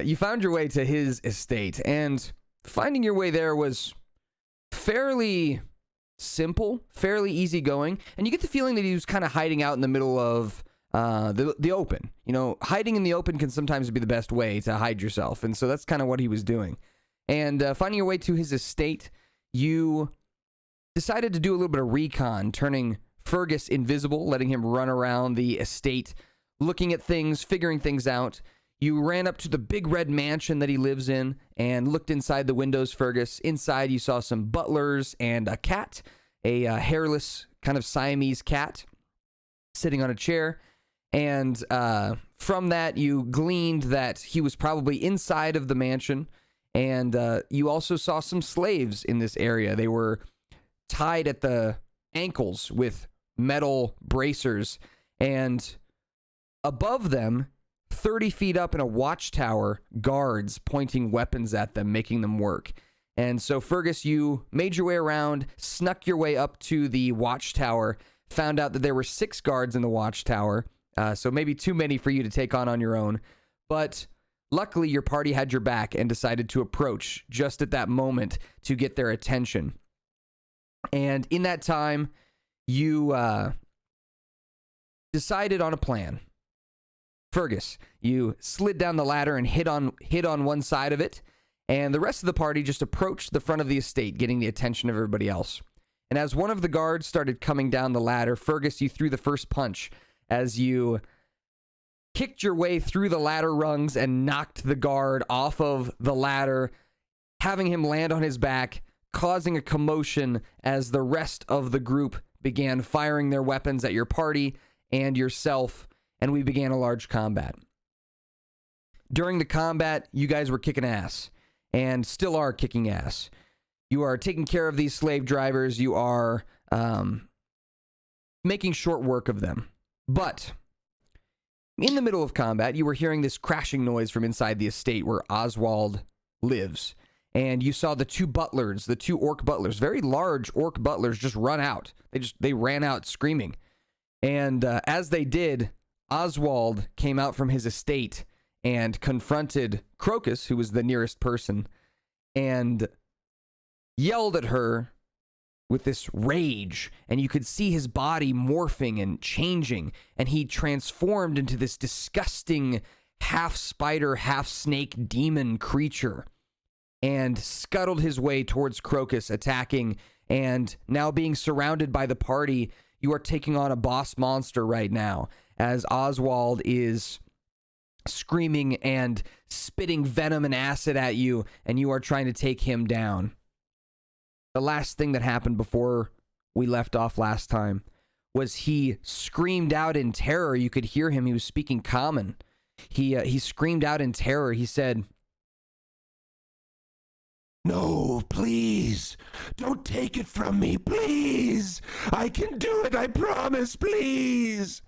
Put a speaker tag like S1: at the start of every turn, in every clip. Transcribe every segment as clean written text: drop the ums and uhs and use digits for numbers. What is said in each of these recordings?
S1: You found your way to his estate, and finding your way there was fairly simple, fairly easygoing, and you get the feeling that he was kind of hiding out in the middle of the open. You know, hiding in the open can sometimes be the best way to hide yourself, and so that's kind of what he was doing. And finding your way to his estate, you decided to do a little bit of recon, turning Fergus invisible, letting him run around the estate, looking at things, figuring things out. You ran up to the big red mansion that he lives in and looked inside the windows, Fergus. Inside, you saw some butlers and a cat, a hairless kind of Siamese cat sitting on a chair. And from that, you gleaned that he was probably inside of the mansion. And you also saw some slaves in this area. They were tied at the ankles with metal bracers. And above them, 30 feet up in a watchtower, guards pointing weapons at them, making them work. And so, Fergus, you made your way around, snuck your way up to the watchtower, found out that there were 6 guards in the watchtower, so maybe too many for you to take on your own. But luckily, your party had your back and decided to approach just at that moment to get their attention. And in that time, you decided on a plan. Fergus, you slid down the ladder and hit on one side of it, and the rest of the party just approached the front of the estate, getting the attention of everybody else. And as one of the guards started coming down the ladder, Fergus, you threw the first punch as you kicked your way through the ladder rungs and knocked the guard off of the ladder, having him land on his back, causing a commotion as the rest of the group began firing their weapons at your party and yourself, and we began a large combat. During the combat, you guys were kicking ass, and still are kicking ass. You are taking care of these slave drivers. You are making short work of them. But in the middle of combat, you were hearing this crashing noise from inside the estate where Oswald lives. And you saw the 2 butlers, the 2 orc butlers, very large orc butlers, just run out. They ran out screaming. And as they did, Oswald came out from his estate and confronted Crocus, who was the nearest person, and yelled at her with this rage. And you could see his body morphing and changing, and he transformed into this disgusting half spider, half snake demon creature and scuttled his way towards Crocus, attacking. And now being surrounded by the party, you are taking on a boss monster right now, as Oswald is screaming and spitting venom and acid at you, and you are trying to take him down. The last thing that happened before we left off last time was he screamed out in terror. You could hear him. He was speaking common. He screamed out in terror. He said,
S2: "No, please, don't take it from me, please. I can do it, I promise, please."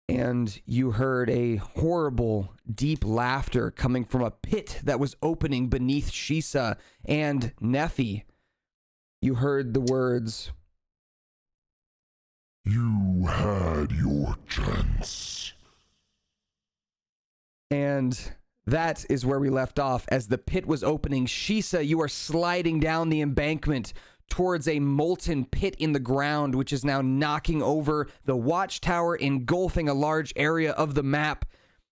S1: And you heard a horrible, deep laughter coming from a pit that was opening beneath Shisa and Nephi. You heard the words,
S2: "You had your chance."
S1: And that is where we left off. As the pit was opening, Shisa, you are sliding down the embankment towards a molten pit in the ground, which is now knocking over the watchtower, engulfing a large area of the map.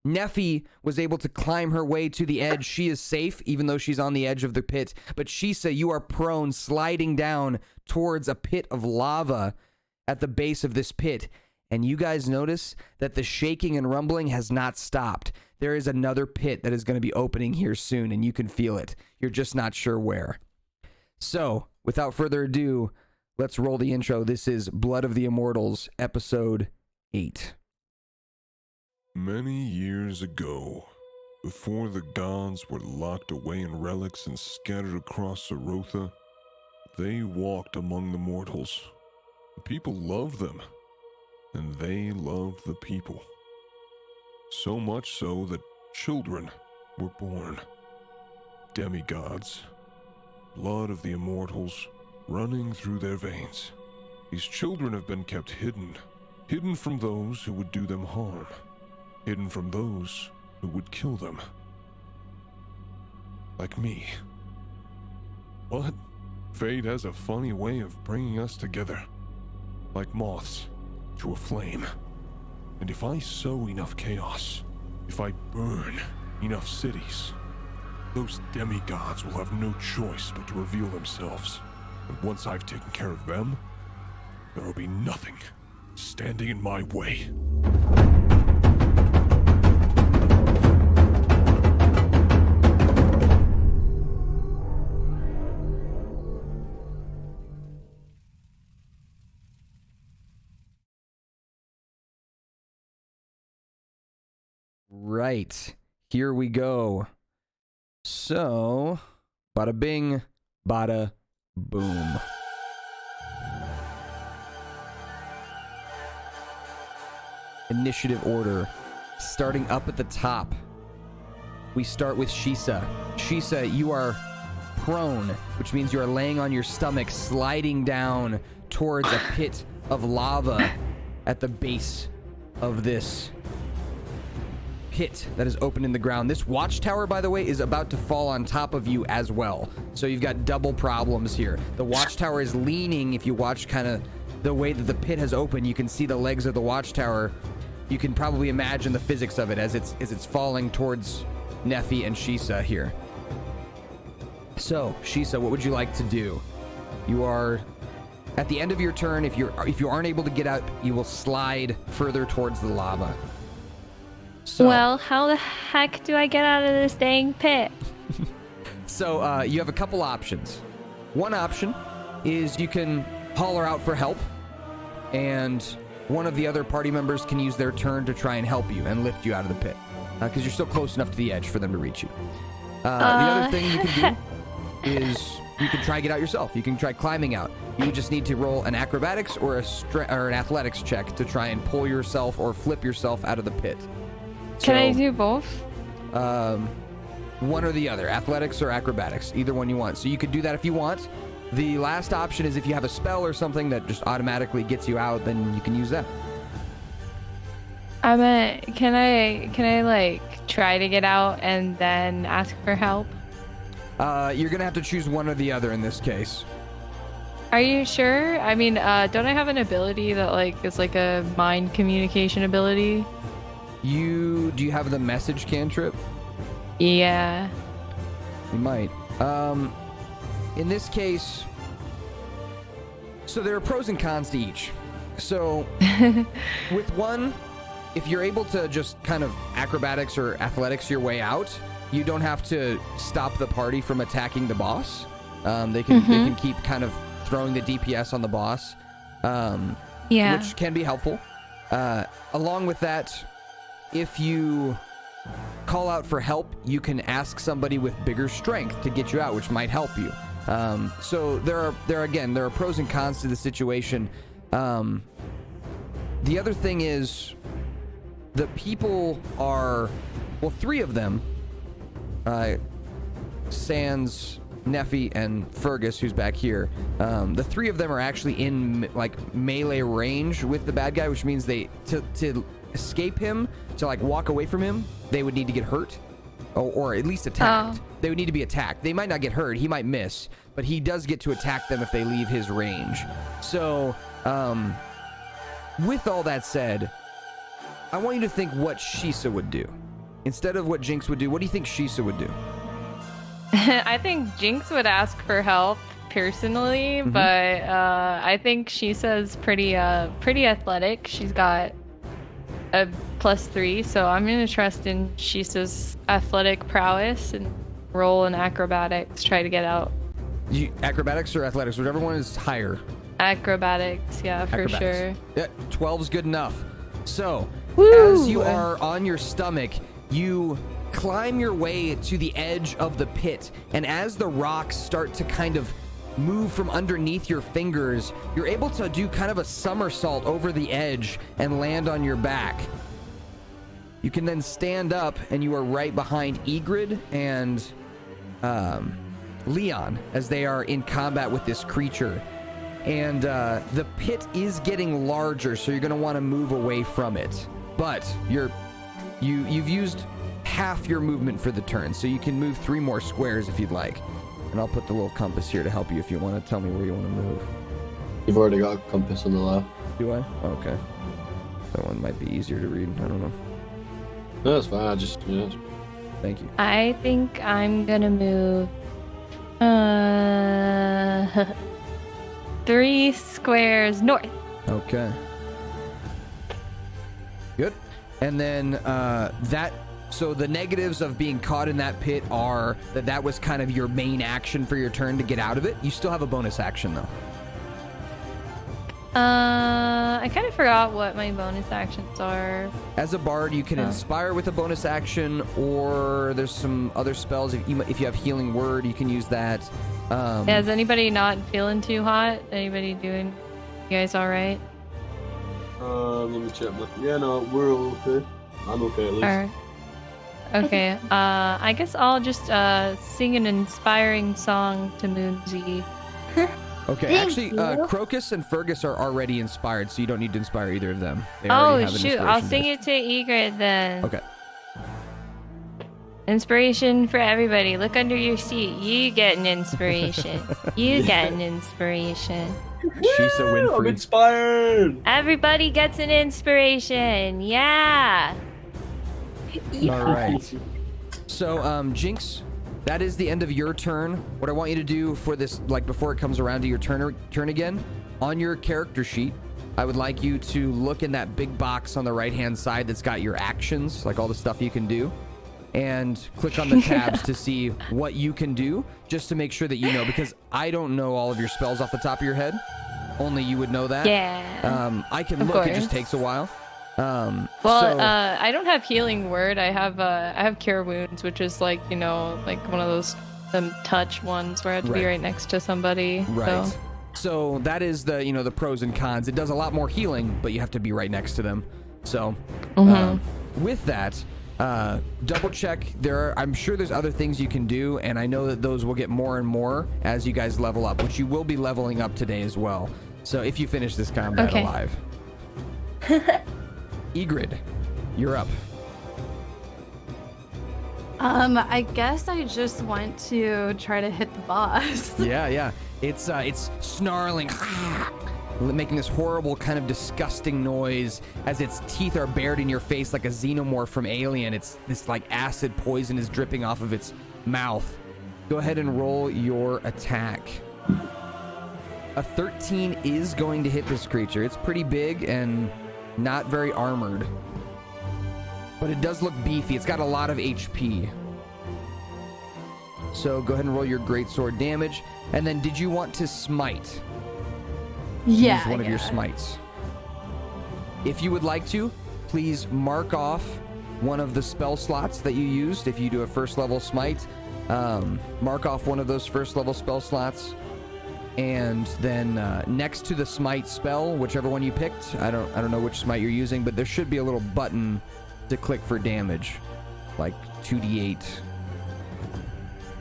S1: Nephi was able to climb her way to the edge. She is safe, even though she's on the edge of the pit. But Shisa, you are prone, sliding down towards a pit of lava at the base of this pit. And you guys notice that the shaking and rumbling has not stopped. There is another pit that is going to be opening here soon, and you can feel it. You're just not sure where. So, without further ado, let's roll the intro. This is Blood of the Immortals, Episode 8.
S3: Many years ago, before the gods were locked away in relics and scattered across Sarotha, they walked among the mortals. The people loved them, and they loved the people. So much so that children were born. Demigods. Blood of the Immortals running through their veins. These children have been kept hidden from those who would do them harm, hidden from those who would kill them. like me. But fate has a funny way of bringing us together, like moths to a flame. And if I sow enough chaos, if I burn enough cities, those demigods will have no choice but to reveal themselves. And once I've taken care of them, there will be nothing standing in my way.
S1: Right. Here we go. So, bada bing, bada boom. Initiative order. Starting up at the top. We start with Shisa. Shisa, you are prone, which means you are laying on your stomach, sliding down towards a pit of lava at the base of this pit that is open in the ground. This watchtower, by the way, is about to fall on top of you as well. So you've got double problems here. The watchtower is leaning. If you watch kind of the way that the pit has opened, you can see the legs of the watchtower. You can probably imagine the physics of it as it's falling towards Nephi and Shisa here. So, Shisa, what would you like to do? You are at the end of your turn. If you aren't able to get out, you will slide further towards the lava. So,
S4: well, how the heck do I get out of this dang pit?
S1: So you have a couple options. One option is you can holler out for help, and one of the other party members can use their turn to try and help you and lift you out of the pit, because you're still close enough to the edge for them to reach you. The other thing you can do is you can try and get out yourself. You can try climbing out. You just need to roll an acrobatics or an athletics check to try and pull yourself or flip yourself out of the pit.
S4: Can I do both?
S1: One or the other, athletics or acrobatics, either one you want. So you could do that if you want. The last option is if you have a spell or something that just automatically gets you out, then you can use that.
S4: Can I like try to get out and then ask for help?
S1: You're gonna have to choose one or the other in this case.
S4: Are you sure? I mean, don't I have an ability that like is like a mind communication ability?
S1: Do you have the message cantrip?
S4: Yeah.
S1: You might. In this case, so there are pros and cons to each. So with one, if you're able to just kind of acrobatics or athletics your way out, you don't have to stop the party from attacking the boss. They can keep kind of throwing the DPS on the boss, which can be helpful. Along with that, if you call out for help, you can ask somebody with bigger strength to get you out, which might help you. So there are pros and cons to the situation. The other thing is the people are, well, three of them, Sans, Nephi, and Fergus, who's back here. The three of them are actually in like melee range with the bad guy, which means to escape him, to like walk away from him, they would need to get hurt or at least attacked. They would need to be attacked. They might not get hurt, he might miss, but he does get to attack them if they leave his range. So with all that said, I want you to think what Shisa would do instead of what Jinx would do. What do you think Shisa would do?
S4: I think Jinx would ask for help personally, but I think Shisa's pretty athletic. She's got a +3, so I'm gonna trust in Shisa's athletic prowess and roll an acrobatics, try to get out.
S1: Acrobatics or athletics, whichever one is higher.
S4: Acrobatics, yeah, for sure.
S1: Yeah, 12's good enough. So,
S4: Woo!
S1: as you are on your stomach, you climb your way to the edge of the pit, and as the rocks start to kind of move from underneath your fingers, you're able to do kind of a somersault over the edge and land on your back. You can then stand up, and you are right behind Egrid and Leon as they are in combat with this creature. And the pit is getting larger, so you're going to want to move away from it. But you've used half your movement for the turn. So you can move 3 more squares if you'd like. And I'll put the little compass here to help you if you want to tell me where you want to move.
S5: You've already got a compass on the left.
S1: Do I? Okay. That one might be easier to read. I don't know.
S5: No, that's fine. I just,
S1: Thank you.
S4: I think I'm gonna move 3 squares north.
S1: Okay. Good. And then so the negatives of being caught in that pit are that was kind of your main action for your turn to get out of it. You still have a bonus action though.
S4: I kind of forgot what my bonus actions are.
S1: As a bard, you can inspire with a bonus action, or there's some other spells. If you have healing word, you can use that.
S4: Yeah, is anybody not feeling too hot? Anybody doing? You guys all right?
S5: let me check. Yeah, no, we're all okay. I'm okay at least.
S4: All right. Okay. I guess I'll just sing an inspiring song to Moonsy.
S1: Okay,
S6: Thank
S1: actually,
S6: you.
S1: Crocus and Fergus are already inspired, so you don't need to inspire either of them. They already
S4: Oh
S1: have an
S4: shoot! I'll
S1: inspiration
S4: sing
S1: dice.
S4: it to Egret then.
S1: Okay.
S4: Inspiration for everybody. Look under your seat. You get an inspiration. You get an inspiration.
S1: She's a win
S5: I'm
S1: for
S5: inspired.
S4: Everybody gets an inspiration. Yeah.
S1: All right. So, Jinx, that is the end of your turn. What I want you to do for this, like before it comes around to your turn again, on your character sheet, I would like you to look in that big box on the right-hand side that's got your actions, like all the stuff you can do, and click on the tabs to see what you can do, just to make sure that you know, because I don't know all of your spells off the top of your head. Only you would know that.
S4: Yeah.
S1: I can
S4: Of
S1: look. It
S4: course.
S1: just takes a while.
S4: Well,
S1: So-
S4: I don't have healing word. I have cure wounds, which is like, you know, like one of those touch ones where I have to be
S1: Right.
S4: right next to somebody.
S1: Right. So that is the, you know, the pros and cons. It does a lot more healing, but you have to be right next to them. So with that, double check. I'm sure there's other things you can do, and I know that those will get more and more as you guys level up, which you will be leveling up today as well. So if you finish this combat
S4: Okay.
S1: alive. Egrid, you're up.
S6: I guess I just want to try to hit the boss.
S1: Yeah. It's snarling, making this horrible kind of disgusting noise as its teeth are bared in your face like a xenomorph from Alien. It's this like acid poison is dripping off of its mouth. Go ahead and roll your attack. A 13 is going to hit this creature. It's pretty big and not very armored, but it does look beefy. It's got a lot of HP. So go ahead and roll your greatsword damage. And then did you want to smite?
S6: Yeah.
S1: Use one of your smites. If you would like to, please mark off one of the spell slots that you used. If you do a first level smite, mark off one of those first level spell slots. And then next to the smite spell, whichever one you picked, I don't know which smite you're using, but there should be a little button to click for damage, like 2d8.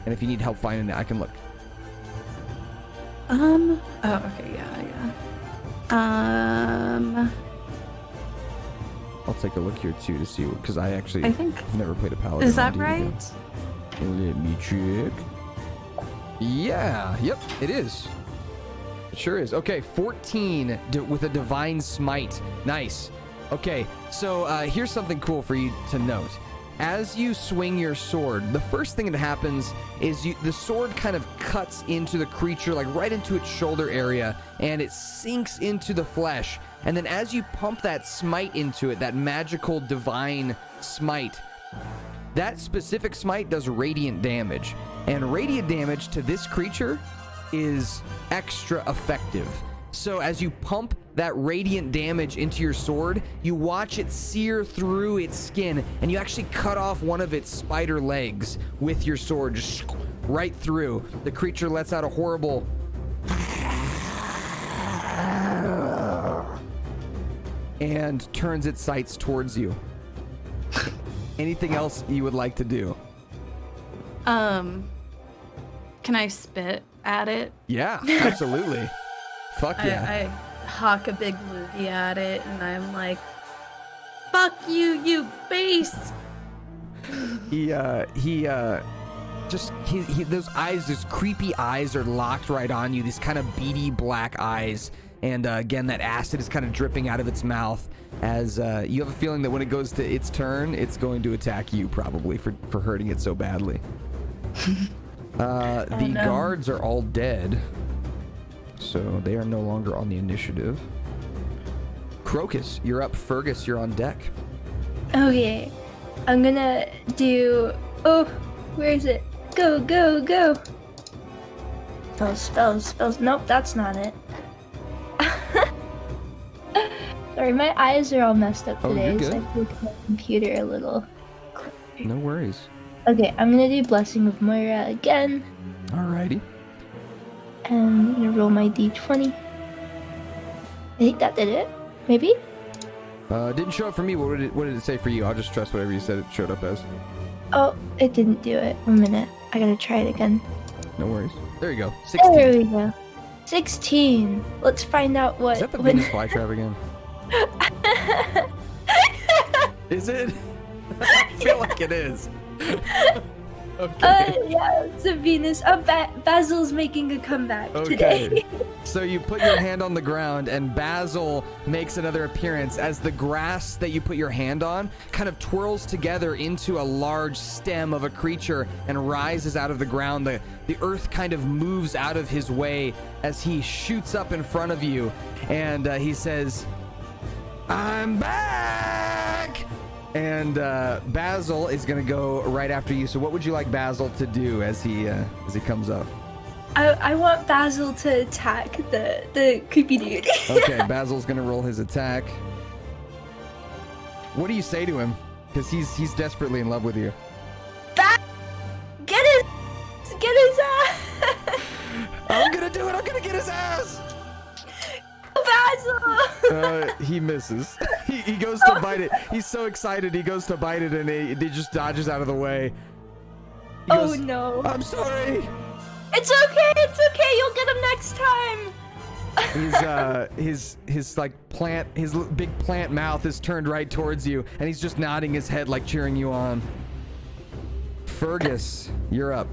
S1: And if you need help finding it, I can look.
S6: Oh, okay, yeah.
S1: I'll take a look here too to see, because I think I've never played a paladin.
S6: Is that
S1: on D&D.
S6: right?
S1: Let me check. Yeah, yep, it is. It sure is. Okay, 14 with a divine smite. Nice. Okay, so here's something cool for you to note. As you swing your sword, the first thing that happens is the sword kind of cuts into the creature, like right into its shoulder area, and it sinks into the flesh. And then as you pump that smite into it, that magical divine smite, that specific smite does radiant damage. And radiant damage to this creature is extra effective. So as you pump that radiant damage into your sword, you watch it sear through its skin, and you actually cut off one of its spider legs with your sword, just right through. The creature lets out a horrible and turns its sights towards you. Anything else you would like to do?
S6: Can I spit at it?
S1: Yeah, absolutely. Fuck yeah.
S6: I hawk a big loogie at it, and I'm like, "Fuck you, you beast!"
S1: those eyes, those creepy eyes are locked right on you. These kind of beady black eyes, and again, that acid is kind of dripping out of its mouth. As you have a feeling that when it goes to its turn, it's going to attack you probably for hurting it so badly. The guards are all dead, so they are no longer on the initiative. Crocus, you're up. Fergus, you're on deck.
S7: Okay, I'm gonna do. Oh, where is it? Go, go, go! Spells. Nope, that's not it. Sorry, my eyes are all messed up today,
S1: you're good.
S7: so I have to look at my computer a little.
S1: No worries.
S7: Okay, I'm gonna do Blessing of Moira again,
S1: Alrighty.
S7: and I'm gonna roll my d20. I think that did it. Maybe?
S1: Didn't show up for me. What did it say for you? I'll just trust whatever you said it showed up as.
S7: Oh, it didn't do it. 1 minute. I gotta try it again.
S1: No worries. There you go. 16.
S7: There we go. 16. Let's find out what.
S1: Is that the Venus flytrap again? Is it? I feel like it is. Okay.
S7: Yeah, it's a Venus. Basil's making a comeback today.
S1: So you put your hand on the ground, and Basil makes another appearance as the grass that you put your hand on kind of twirls together into a large stem of a creature and rises out of the ground. The earth kind of moves out of his way as he shoots up in front of you, and he says, "I'm back!" And Basil is gonna go right after you. So what would you like Basil to do as he comes up?
S7: I want Basil to attack the creepy dude.
S1: Okay, Basil's gonna roll his attack. What do you say to him? Because he's desperately in love with you.
S7: Get his ass!
S1: I'm gonna do it. I'm gonna get his ass.
S7: Basil!
S1: He misses. He goes to bite it. He's so excited. He goes to bite it, and he just dodges out of the way. He
S7: Oh
S1: goes,
S7: no!
S1: I'm sorry.
S7: It's okay. You'll get him next time.
S1: His like plant, his big plant mouth is turned right towards you, and he's just nodding his head like cheering you on. Fergus, you're up.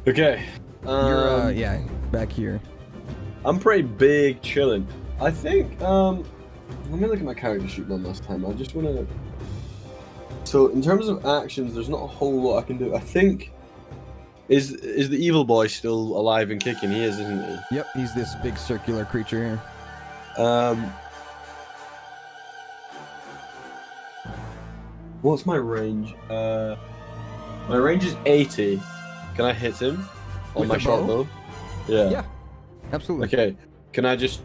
S5: Okay.
S1: You're back here.
S5: I'm pretty big chilling. I think let me look at my character sheet one last time. I just wanna. So in terms of actions, there's not a whole lot I can do. I think is the evil boy still alive and kicking? He is, isn't he?
S1: Yep, he's this big circular creature here.
S5: What's my range? My range is 80. Can I hit him on
S1: With
S5: my
S1: the
S5: short
S1: bow?
S5: bow? Yeah.
S1: Yeah, absolutely.
S5: Okay. Can I just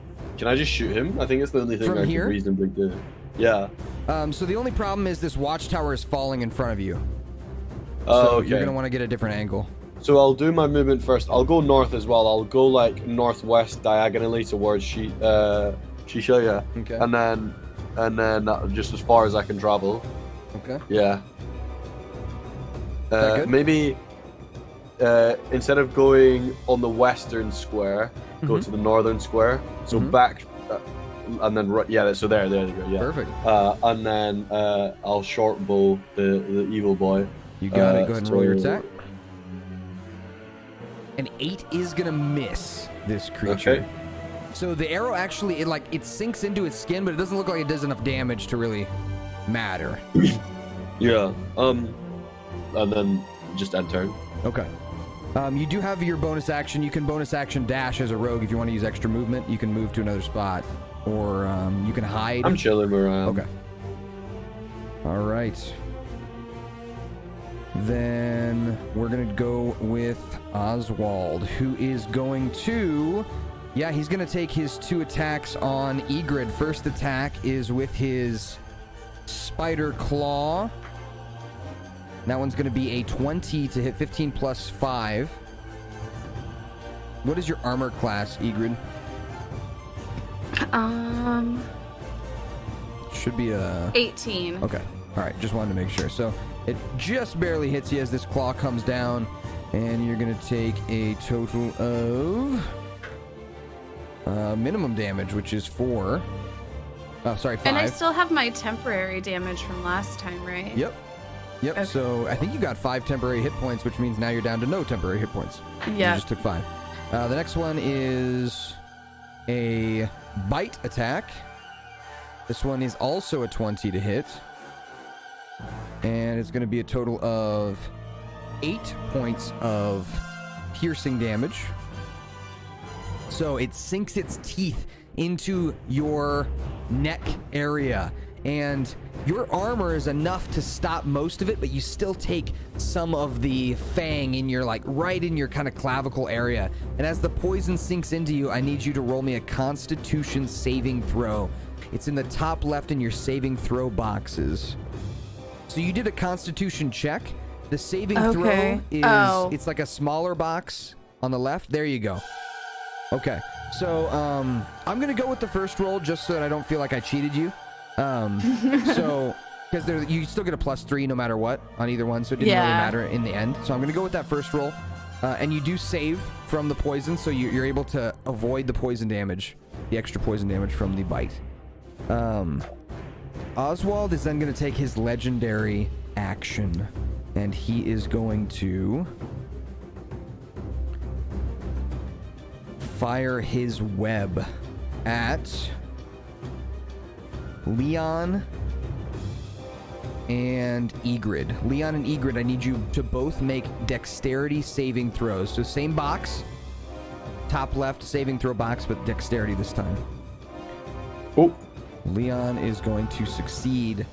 S5: shoot him? I think it's the only thing
S1: From
S5: I
S1: here?
S5: can reasonably do. Yeah.
S1: So the only problem is this watchtower is falling in front of you.
S5: Oh,
S1: So
S5: okay.
S1: you're gonna want to get a different angle.
S5: So I'll do my movement first. I'll go north as well. I'll go like northwest diagonally towards Shisha,
S1: Okay.
S5: and then just as far as I can travel.
S1: Okay.
S5: Yeah.
S1: that good?
S5: Maybe instead of going on the western square, go to the northern square. So back, and then yeah. So there you go. Yeah.
S1: Perfect.
S5: And then I'll short bow the evil boy.
S1: You got it. Go ahead and roll your
S5: so-
S1: attack. An 8 is gonna miss this creature.
S5: Okay.
S1: So the arrow actually it sinks into its skin, but it doesn't look like it does enough damage to really matter.
S5: Yeah. And then just end turn.
S1: Okay. You do have your bonus action. You can bonus action dash as a rogue if you want to use extra movement. You can move to another spot, or you can hide.
S5: I'm chilling where I am.
S1: Okay. All right. Then we're gonna go with Oswald, who is going to, he's gonna take his 2 attacks on Egrid. First attack is with his spider claw. That one's gonna be a 20 to hit, 15 plus 5. What is your armor class, Egrid? Should be a
S6: 18.
S1: Okay. All right. Just wanted to make sure. So it just barely hits you as this claw comes down, and you're going to take a total of minimum damage, which is 4. Oh, sorry, 5.
S6: And I still have my temporary damage from last time, right?
S1: Yep.
S6: Okay.
S1: So I think you got 5 temporary hit points, which means now you're down to no temporary hit points.
S6: Yeah.
S1: You just took 5. The next one is a bite attack. This one is also a 20 to hit. And it's going to be a total of 8 points of piercing damage. So it sinks its teeth into your neck area. And your armor is enough to stop most of it, but you still take some of the fang in your, like, right in your kind of clavicle area. And as the poison sinks into you, I need you to roll me a Constitution saving throw. It's in the top left in your saving throw boxes. So you did a Constitution check. The saving throw is, it's like a smaller box on the left. There you go. Okay. So, I'm going to go with the first roll just so that I don't feel like I cheated you. So, because you still get a +3 no matter what on either one, so it didn't really matter in the end. So I'm going to go with that first roll. And you do save from the poison, so you're able to avoid the poison damage, the extra poison damage from the bite. Oswald is then going to take his legendary action, and he is going to fire his web at Leon and Egrid. Leon and Egrid, I need you to both make dexterity saving throws. So same box, top left saving throw box, but dexterity this time.
S5: Oh.
S1: Leon is going to succeed.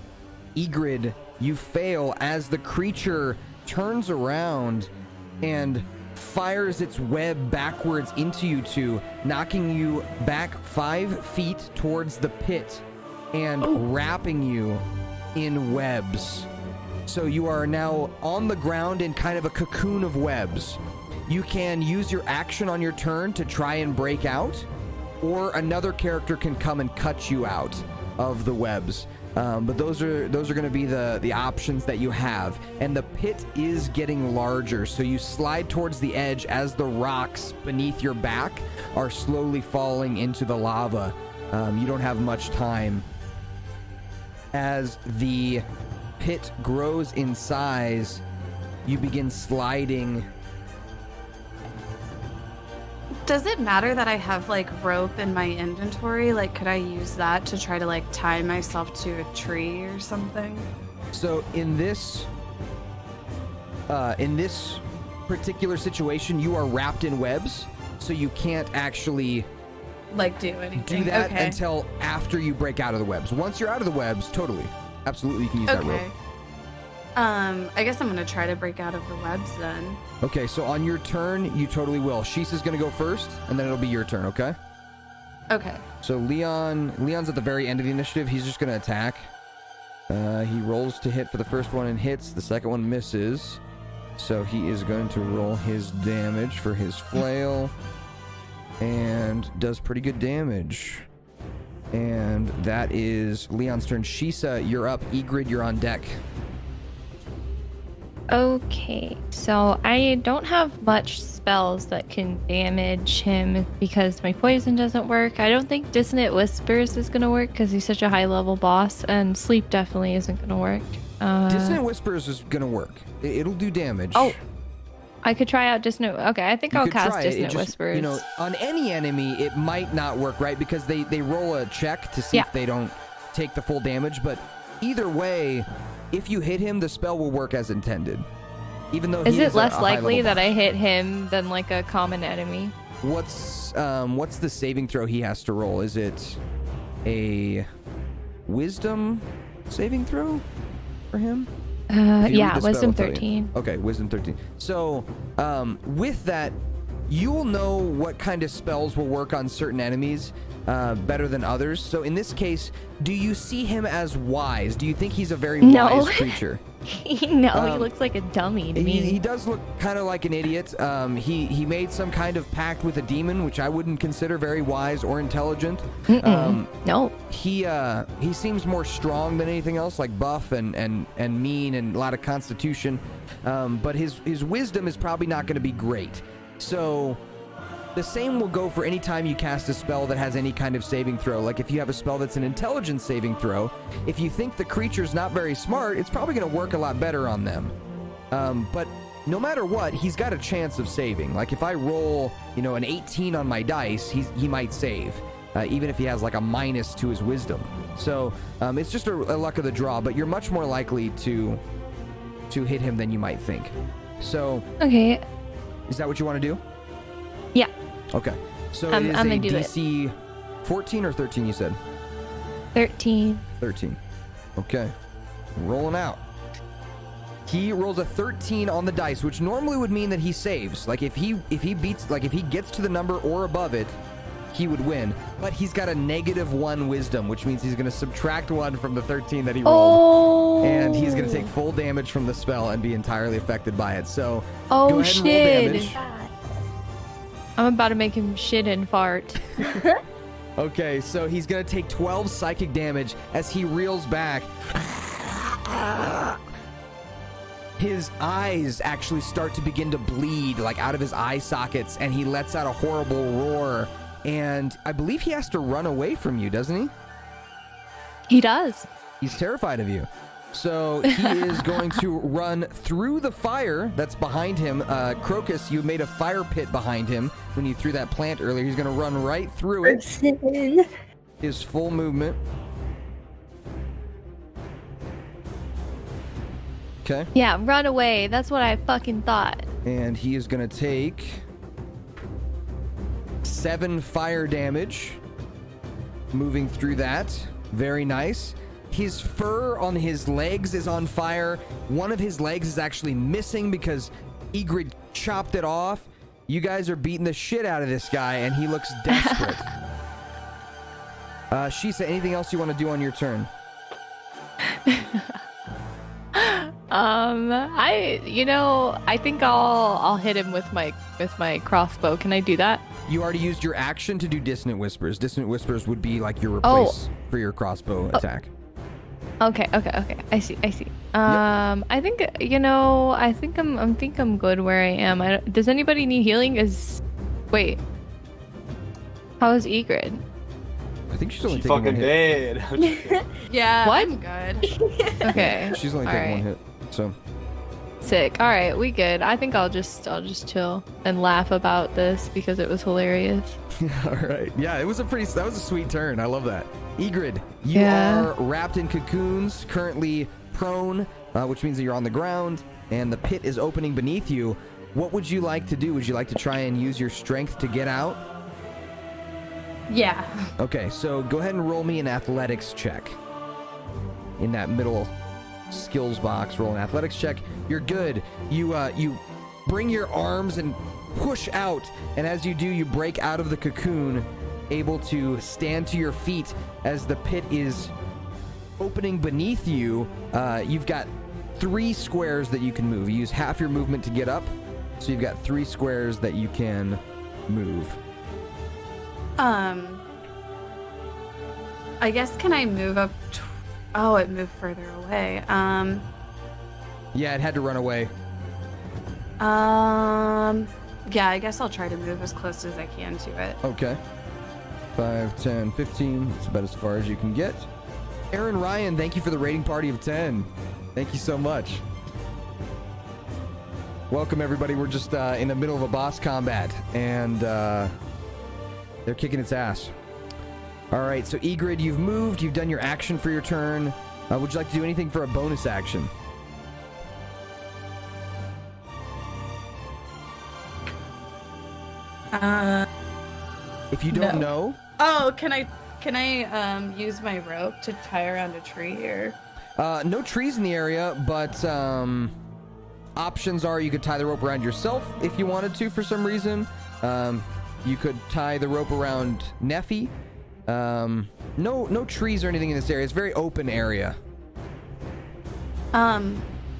S1: Egrid, you fail as the creature turns around and fires its web backwards into you two, knocking you back 5 feet towards the pit and wrapping you in webs. So you are now on the ground in kind of a cocoon of webs. You can use your action on your turn to try and break out, or another character can come and cut you out of the webs. But those are going to be the options that you have. And the pit is getting larger, so you slide towards the edge as the rocks beneath your back are slowly falling into the lava. You don't have much time. As the pit grows in size, you begin sliding.
S6: Does it matter that I have like rope in my inventory? Like, could I use that to try to like tie myself to a tree or something?
S1: So in this particular situation, you are wrapped in webs, so you can't actually
S6: like do anything.
S1: Do that until after you break out of the webs. Once you're out of the webs, totally, absolutely, you can use that rope.
S6: I guess I'm gonna try to break out of the webs then.
S1: Okay, so on your turn, you totally will. Shisa's gonna go first, and then it'll be your turn, okay?
S6: Okay.
S1: So Leon's at the very end of the initiative. He's just gonna attack. He rolls to hit for the first one and hits. The second one misses. So he is going to roll his damage for his flail. And does pretty good damage. And that is Leon's turn. Shisa, you're up. Egrid, you're on deck.
S4: Okay, so I don't have much spells that can damage him because my poison doesn't work. I don't think Dissonant Whispers is going to work because he's such a high level boss, and Sleep definitely isn't going to work.
S1: Dissonant Whispers is going to work. It'll do damage.
S4: Oh, I could try out Dissonant. Okay, I think I'll cast Dissonant Whispers.
S1: You know, on any enemy, it might not work, right? Because they roll a check to see if they don't take the full damage. But either way, if you hit him, the spell will work as intended. Even though
S4: is it less likely that I hit him than like a common enemy?
S1: What's the saving throw he has to roll? Is it a wisdom saving throw for him?
S4: Yeah, wisdom 13.
S1: Okay, wisdom 13. So, with that, you will know what kind of spells will work on certain enemies better than others. So in this case, do you see him as wise? Do you think he's a very wise creature?
S4: No, he looks like a dummy to me.
S1: He does look kind of like an idiot. He made some kind of pact with a demon, which I wouldn't consider very wise or intelligent.
S4: No.
S1: He seems more strong than anything else, like buff and mean and a lot of constitution. But his wisdom is probably not going to be great. So The same will go for any time you cast a spell that has any kind of saving throw. Like if you have a spell that's an intelligence saving throw, if you think the creature's not very smart, it's probably going to work a lot better on them. But no matter what, he's got a chance of saving. Like if I roll, an 18 on my dice, he might save, even if he has like a minus to his wisdom. So it's just a luck of the draw, but you're much more likely to hit him than you might think. So
S4: Okay.
S1: is that what you want to do?
S4: Yeah.
S1: Okay. So
S4: I'm
S1: it is
S4: gonna
S1: a
S4: do
S1: DC 14 or 13, you said?
S4: 13.
S1: 13. Okay. Rolling out. He rolls a 13 on the dice, which normally would mean that he saves. Like if he gets to the number or above it, he would win. But he's got a -1 wisdom, which means he's going to subtract 1 from the 13 that he rolled.
S4: Oh.
S1: And he's going to take full damage from the spell and be entirely affected by it. So
S4: Oh,
S1: go ahead and roll
S4: shit.
S1: damage.
S4: I'm about to make him shit and fart.
S1: Okay, so he's going to take 12 psychic damage as he reels back. His eyes actually start to begin to bleed, like out of his eye sockets, and he lets out a horrible roar. And I believe he has to run away from you, doesn't he?
S4: He does.
S1: He's terrified of you. So he is going to run through the fire that's behind him. Crocus, you made a fire pit behind him when you threw that plant earlier. He's going to run right through it.
S7: Person.
S1: His full movement. Okay.
S4: Yeah, run away. That's what I fucking thought.
S1: And he is going to take 7 fire damage. Moving through that. Very nice. His fur on his legs is on fire. One of his legs is actually missing because Ygritte chopped it off. You guys are beating the shit out of this guy, and he looks desperate. Shisa, anything else you want to do on your turn?
S4: I think I'll hit him with my crossbow. Can I do that?
S1: You already used your action to do Dissonant Whispers. Dissonant Whispers would be like your replace for your crossbow attack.
S4: Okay. I see. I think I'm good where I am. Does anybody need healing? Wait. How is Ygritte?
S1: I think she's only
S5: She
S1: taking one
S5: fucking
S1: hit.
S5: dead.
S6: Yeah,
S4: What?
S6: I'm good.
S4: Okay.
S1: She's only
S4: All
S1: taking one
S4: right.
S1: hit. So
S4: Sick. All right, we good. I think I'll just chill and laugh about this because it was hilarious.
S1: all right. Yeah, that was a sweet turn. I love that. Ygritte, you
S4: Yeah.
S1: are wrapped in cocoons, currently prone, which means that you're on the ground, and the pit is opening beneath you. What would you like to do? Would you like to try and use your strength to get out?
S6: Yeah.
S1: Okay, so go ahead and roll me an athletics check. In that middle skills box, roll an athletics check. You're good. You bring your arms and push out, and as you do, you break out of the cocoon, able to stand to your feet as the pit is opening beneath you. You've got 3 squares that you can move. You use half your movement to get up, so you've got 3 squares that you can move.
S6: I guess can I move up? Oh, it moved further away.
S1: Yeah, it had to run away.
S6: Yeah, I guess I'll try to move as close as I can to it.
S1: Okay. 5, 10, 15. That's about as far as you can get. Aaron Ryan, thank you for the rating party of 10. Thank you so much. Welcome, everybody. We're just in the middle of a boss combat, and they're kicking its ass. All right, so Ygritte, you've moved. You've done your action for your turn. Would you like to do anything for a bonus action? If you don't know,
S6: Oh, can I use my rope to tie around a tree or?
S1: no trees in the area, but options are you could tie the rope around yourself if you wanted to for some reason. You could tie the rope around Neffy. No trees or anything in this area. It's a very open area.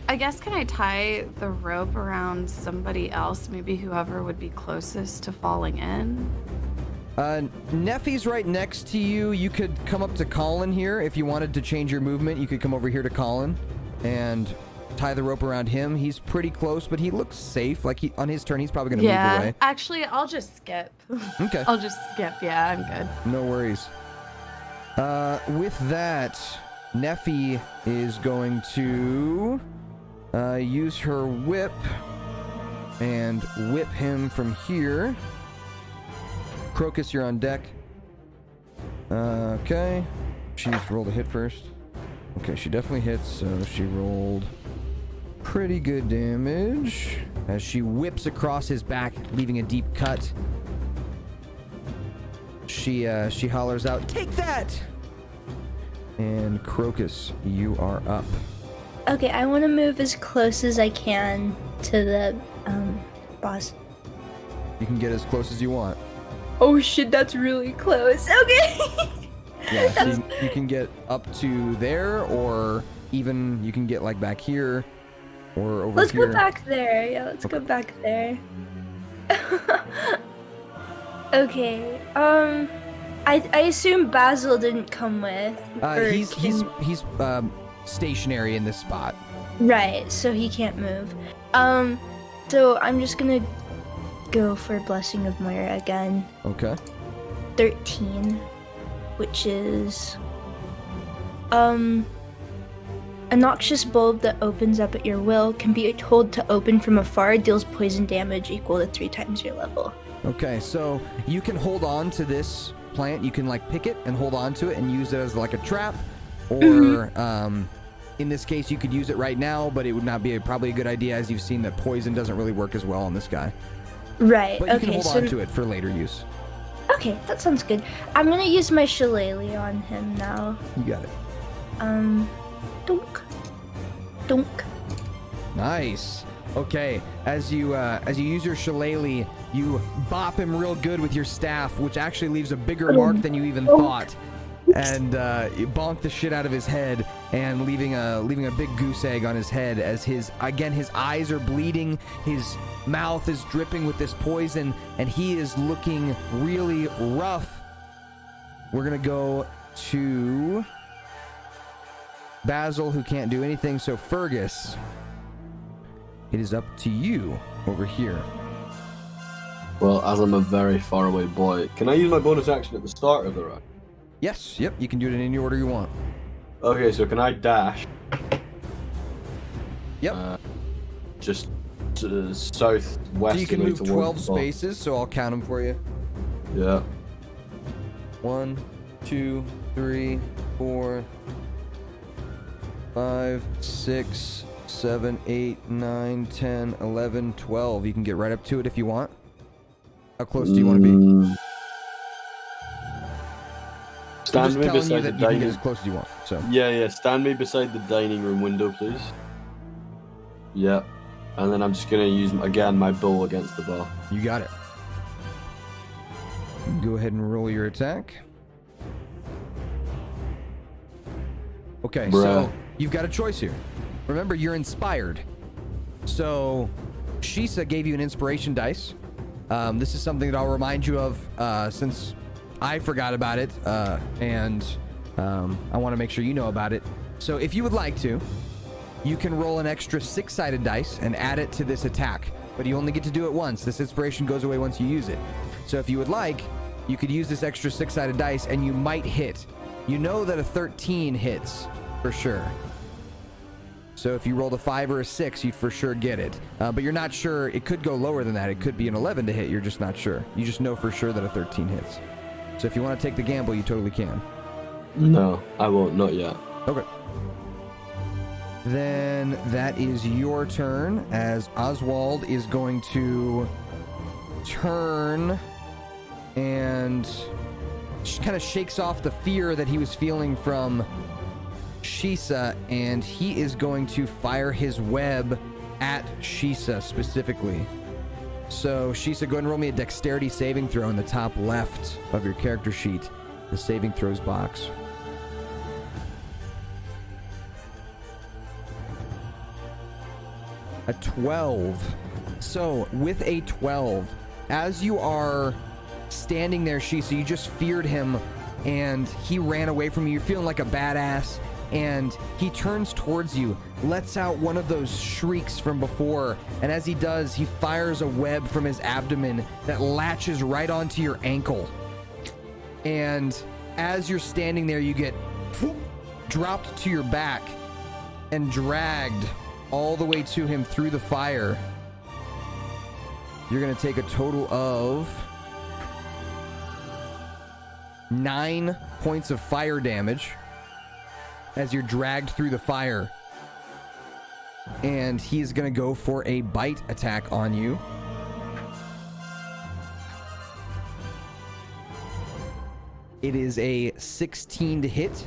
S6: I guess can I tie the rope around somebody else? Maybe whoever would be closest to falling in.
S1: Neffy's right next to you. You could come up to Colin here if you wanted to change your movement. You could come over here to Colin and tie the rope around him. He's pretty close, but he looks safe. Like on his turn, he's probably gonna move away.
S6: Actually, I'll just skip.
S1: Okay.
S6: I'll just skip. Yeah, I'm good.
S1: No worries. With that, Neffy is going to use her whip and whip him from here. Crocus, you're on deck. Okay. She's rolled a hit first. Okay, she definitely hits, so she rolled pretty good damage as she whips across his back, leaving a deep cut. She hollers out, "Take that!" And Crocus, you are up.
S7: Okay, I want to move as close as I can to the boss.
S1: You can get as close as you want.
S7: Oh shit, that's really close. Okay.
S1: Yeah, so you can get up to there, or even you can get like back here, or over
S7: Let's
S1: here.
S7: go back there. Yeah, let's go back there. Okay. I assume Basil didn't come with. or
S1: He's
S7: can-
S1: stationary in this spot.
S7: Right, so he can't move. So I'm just gonna go for Blessing of Moira again.
S1: Okay.
S7: 13, which is a noxious bulb that opens up at your will can be told to open from afar, deals poison damage equal to 3 times your level.
S1: Okay, so you can hold on to this plant. You can like pick it and hold on to it and use it as like a trap, or in this case you could use it right now, but it would not be probably a good idea, as you've seen that poison doesn't really work as well on this guy.
S7: Right.
S1: But you
S7: okay.
S1: can hold on to it for later use.
S7: Okay, that sounds good. I'm gonna use my shillelagh on him now.
S1: You got it.
S7: Dunk, dunk.
S1: Nice. Okay, as you use your shillelagh, you bop him real good with your staff, which actually leaves a bigger mark than you even thought. And you bonk the shit out of his head, and leaving a big goose egg on his head, as his eyes are bleeding, his mouth is dripping with this poison, and he is looking really rough. We're gonna go to Basil, who can't do anything. So Fergus, it is up to you over here.
S5: Well, as I'm a very far away boy, can I use my bonus action at the start of the round?
S1: Yes, yep, you can do it in any order you want.
S5: Okay, so can I dash?
S1: Yep.
S5: Just to the southwest.
S1: So you can move 12 spaces, so I'll count them for you.
S5: Yeah.
S1: 1, 2, 3, 4, 5, 6, 7, 8, 9, 10, 11, 12. You can get right up to it if you want. How close do you want to be? I'm
S5: Stand
S1: just
S5: me
S1: telling you
S5: beside the
S1: that you can get
S5: dining.
S1: as close as you want. So
S5: Yeah. Stand me beside the dining room window, please. Yeah. And then I'm just gonna use again my bow against the bar.
S1: you got it. Go ahead and roll your attack. Okay,
S5: Bruh.
S1: so you've got a choice here. Remember, you're inspired. So Shisa gave you an inspiration dice. This is something that I'll remind you of since I forgot about it, and I want to make sure you know about it. So if you would like to, you can roll an extra 6-sided dice and add it to this attack, but you only get to do it once. This inspiration goes away once you use it. So if you would like, you could use this extra 6-sided dice and you might hit. You know that a 13 hits for sure. So if you rolled a 5 or a 6, you'd for sure get it. But you're not sure. It could go lower than that. It could be an 11 to hit. You're just not sure. You just know for sure that a 13 hits. So if you want to take the gamble, you totally can.
S5: No, I won't. Not yet.
S1: Okay. Then that is your turn, as Oswald is going to turn and kind of shakes off the fear that he was feeling from Shisa, and he is going to fire his web at Shisa specifically. So Shisa, go ahead and roll me a dexterity saving throw in the top left of your character sheet, the saving throws box. A 12. So with a 12, as you are standing there, Shisa, you just feared him and he ran away from you. You're feeling like a badass, and he turns towards you, lets out one of those shrieks from before, and as he does, he fires a web from his abdomen that latches right onto your ankle. And as you're standing there, you get dropped to your back and dragged all the way to him through the fire. You're going to take a total of 9 points of fire damage as you're dragged through the fire. And he's going to go for a bite attack on you. It is a 16 to hit.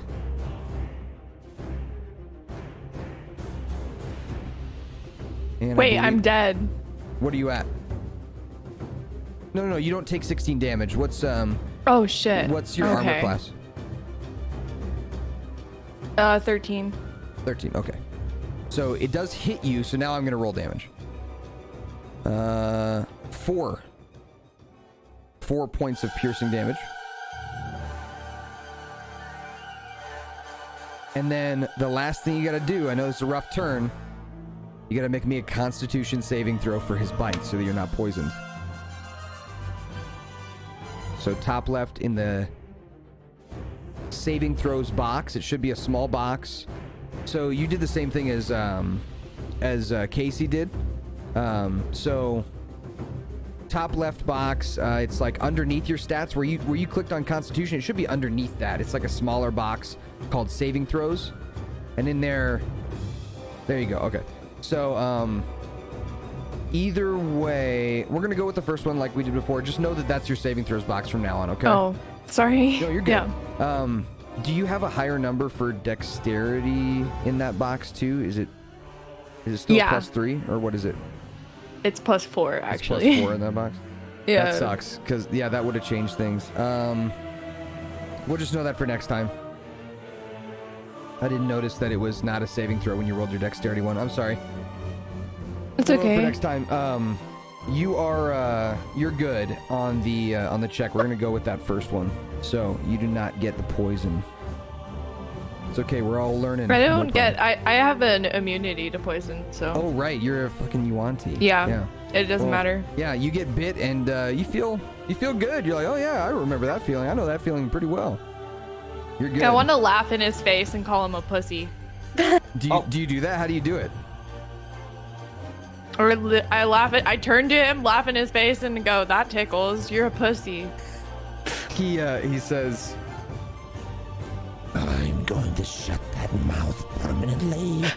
S1: And
S4: Wait, I'm dead.
S1: What are you at? No, you don't take 16 damage. What's
S4: Oh shit.
S1: What's your armor class?
S4: 13.
S1: 13, okay. So it does hit you, so now I'm gonna roll damage. 4 points of piercing damage. And then the last thing you gotta do, I know it's a rough turn, you gotta make me a Constitution saving throw for his bite so that you're not poisoned. So top left in the saving throws box, it should be a small box. So you did the same thing as Casey did. So top left box, it's like underneath your stats where you clicked on Constitution. It should be underneath that. It's like a smaller box called saving throws, and in there you go. Okay, so either way, we're gonna go with the first one like we did before. Just know that that's your saving throws box from now on. Okay.
S4: Oh, sorry.
S1: No, you're good.
S4: Yeah.
S1: Do you have a higher number for dexterity in that box too? Is it still +3 or what is it?
S4: It's +4 actually.
S1: It's +4 in that box.
S4: Yeah.
S1: That sucks because that would have changed things. We'll just know that for next time. I didn't notice that it was not a saving throw when you rolled your dexterity one. I'm sorry.
S4: It's
S1: Well,
S4: okay.
S1: for next time, you're good on the check. We're gonna go with that first one, so you do not get the poison. It's okay. We're all learning.
S4: I don't get. I have an immunity to poison, so.
S1: Oh right, you're a fucking Yuan-Ti.
S4: Yeah. It doesn't matter.
S1: Yeah, you get bit and you feel good. You're like, oh yeah, I remember that feeling. I know that feeling pretty well. You're good.
S4: I want to laugh in his face and call him a pussy.
S1: Do you do that? How do you do it?
S4: Or I turn to him, laugh in his face, and go, "That tickles. You're a pussy."
S1: He says,
S2: I'm going to shut that mouth permanently.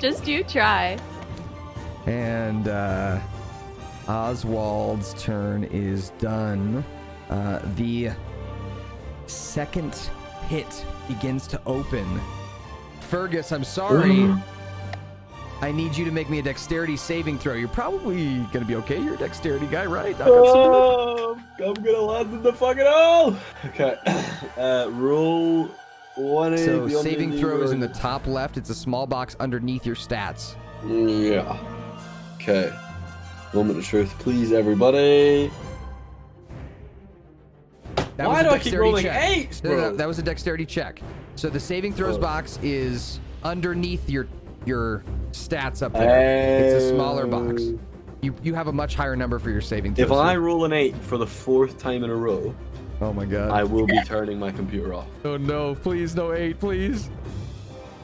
S4: Just you try.
S1: and Oswald's turn is done. The second pit begins to open. Fergus, I'm sorry. I need you to make me a dexterity saving throw. You're probably gonna be okay. You're a dexterity guy, right?
S5: I'm gonna land in the fucking hole. Okay. Roll 180.
S1: So saving throw is in the top left. It's a small box underneath your stats.
S5: Yeah. Okay. Moment of truth, please, everybody.
S1: That
S5: Why
S1: was a
S5: do I keep
S1: dexterity
S5: rolling
S1: check.
S5: 8s, bro?
S1: No, that was a dexterity check. So the saving throws box is underneath your stats up there. It's a smaller box. You have a much higher number for your saving throws.
S5: If I roll an 8 for the 4th time in a row,
S1: oh my god,
S5: I will be turning my computer off.
S1: Oh no, please no 8, please.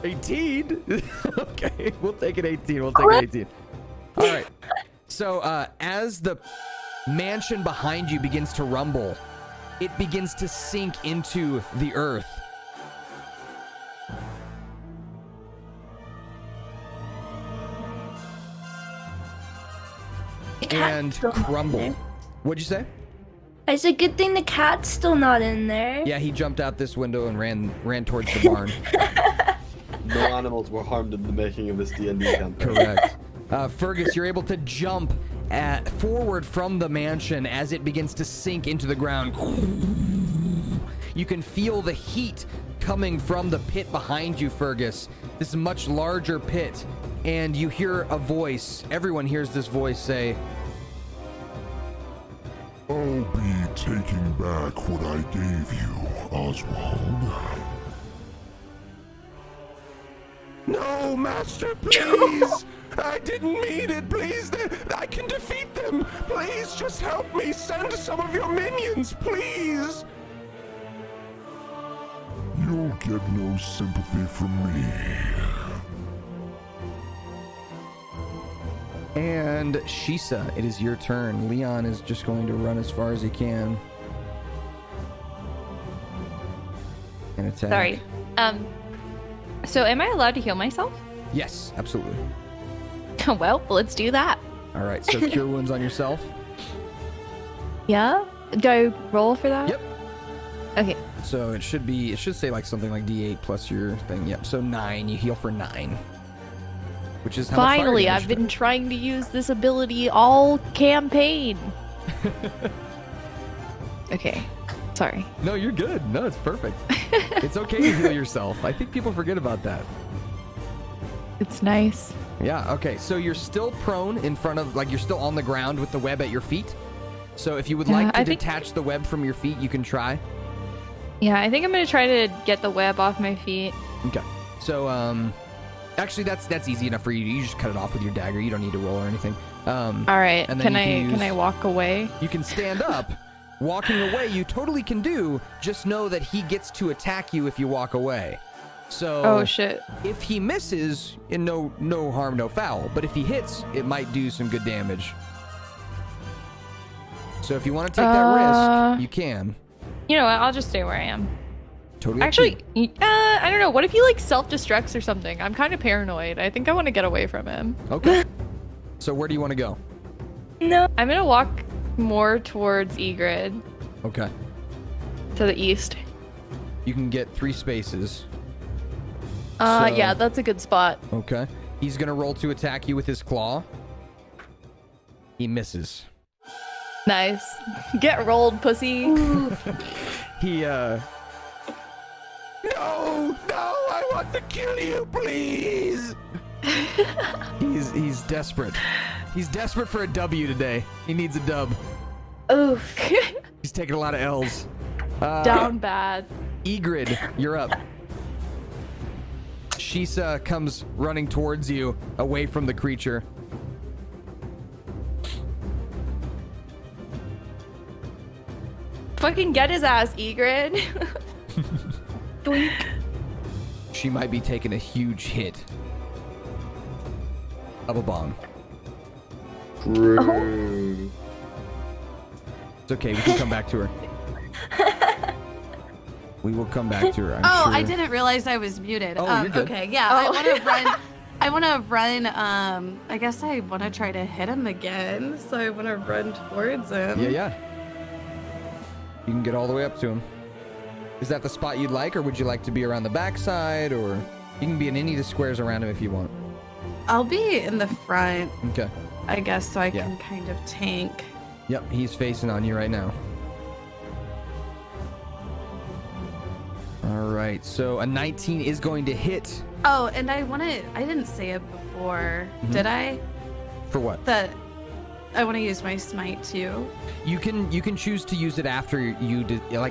S1: 18? Okay, we'll take it 18. We'll take it 18. All right. So as the mansion behind you begins to rumble, it begins to sink into the earth. And crumble. What'd you say?
S7: I said, good thing the cat's still not in there.
S1: Yeah, he jumped out this window and ran towards the barn.
S5: No animals were harmed in the making of this D&D campaign.
S1: Correct. Fergus, you're able to jump forward from the mansion as it begins to sink into the ground. You can feel the heat coming from the pit behind you, Fergus. This much larger pit. And you hear a voice. Everyone hears this voice say,
S3: I'll be taking back what I gave you.
S2: Oswald. No, Master, please! I didn't mean it, please! I can defeat them! Please, just help me! Send some of your minions, please! You'll get no sympathy from me.
S1: And Shisa, it is your turn. Leon is just going to run as far as he can. And attack.
S4: Sorry. So am I allowed to heal myself?
S1: Yes, absolutely.
S4: Well, let's do that.
S1: All right, so cure wounds on yourself.
S4: Yeah? Do I roll for that?
S1: Yep.
S4: Okay.
S1: So it should say like something like D8 plus your thing. Yep. So 9, you heal for 9. Which is how much fire
S4: Finally,
S1: damage
S4: I've
S1: you
S4: been trying to use this ability all campaign. Okay. Sorry.
S1: do. No, you're good. No, it's perfect. It's okay to heal yourself. I think people forget about that.
S4: It's nice.
S1: Yeah, okay. So you're still prone in front of, like, you're still on the ground with the web at your feet. So if you would like to detach the web from your feet, you can try.
S4: Yeah, I think I'm going to try to get the web off my feet.
S1: Okay. So, actually, that's easy enough for you. You just cut it off with your dagger. You don't need to roll or anything.
S4: All right.
S1: And then
S4: Can I walk away?
S1: You can stand up. Walking away, you totally can do. Just know that he gets to attack you if you walk away. So,
S4: Oh shit.
S1: if he misses, no harm, no foul. But if he hits, it might do some good damage. So if you want to take that risk, you can.
S4: You know what? I'll just stay where I am.
S1: Totally. up to
S4: Actually,
S1: you.
S4: I don't know. What if he like self-destructs or something? I'm kind of paranoid. I think I want to get away from him.
S1: Okay. So where do you want to go?
S7: No.
S4: I'm gonna walk more towards Egrid,
S1: Okay.
S4: to the east.
S1: You can get 3 spaces.
S4: Yeah, that's a good spot.
S1: Okay. He's gonna roll to attack you with his claw. He misses.
S4: Nice. Get rolled, pussy.
S1: He
S2: No, I want to kill you, please!
S1: he's desperate. He's desperate for a W today. He needs a dub.
S7: Oof.
S1: He's taking a lot of L's.
S4: Down bad.
S1: Egrid, you're up. Shisa comes running towards you, away from the creature.
S4: Fucking get his ass, Egrid.
S7: Doink.
S1: She might be taking a huge hit of a bomb.
S5: True.
S1: It's okay, we can come back to her. We will come back to her, I'm sure.
S6: I didn't realize I was muted.
S1: Oh, you're good.
S6: Okay, yeah, I want to run. I want to run. I guess I want to try to hit him again. So I want to run towards him.
S1: Yeah. You can get all the way up to him. Is that the spot you'd like, or would you like to be around the backside, or you can be in any of the squares around him if you want.
S6: I'll be in the front,
S1: Okay.
S6: I guess, so I
S1: Yeah.
S6: can kind of tank.
S1: Yep, he's facing on you right now. All right, so a 19 is going to hit.
S6: Oh, and I didn't say it before, did I?
S1: For what?
S6: That I want to use my smite too.
S1: You can choose to use it after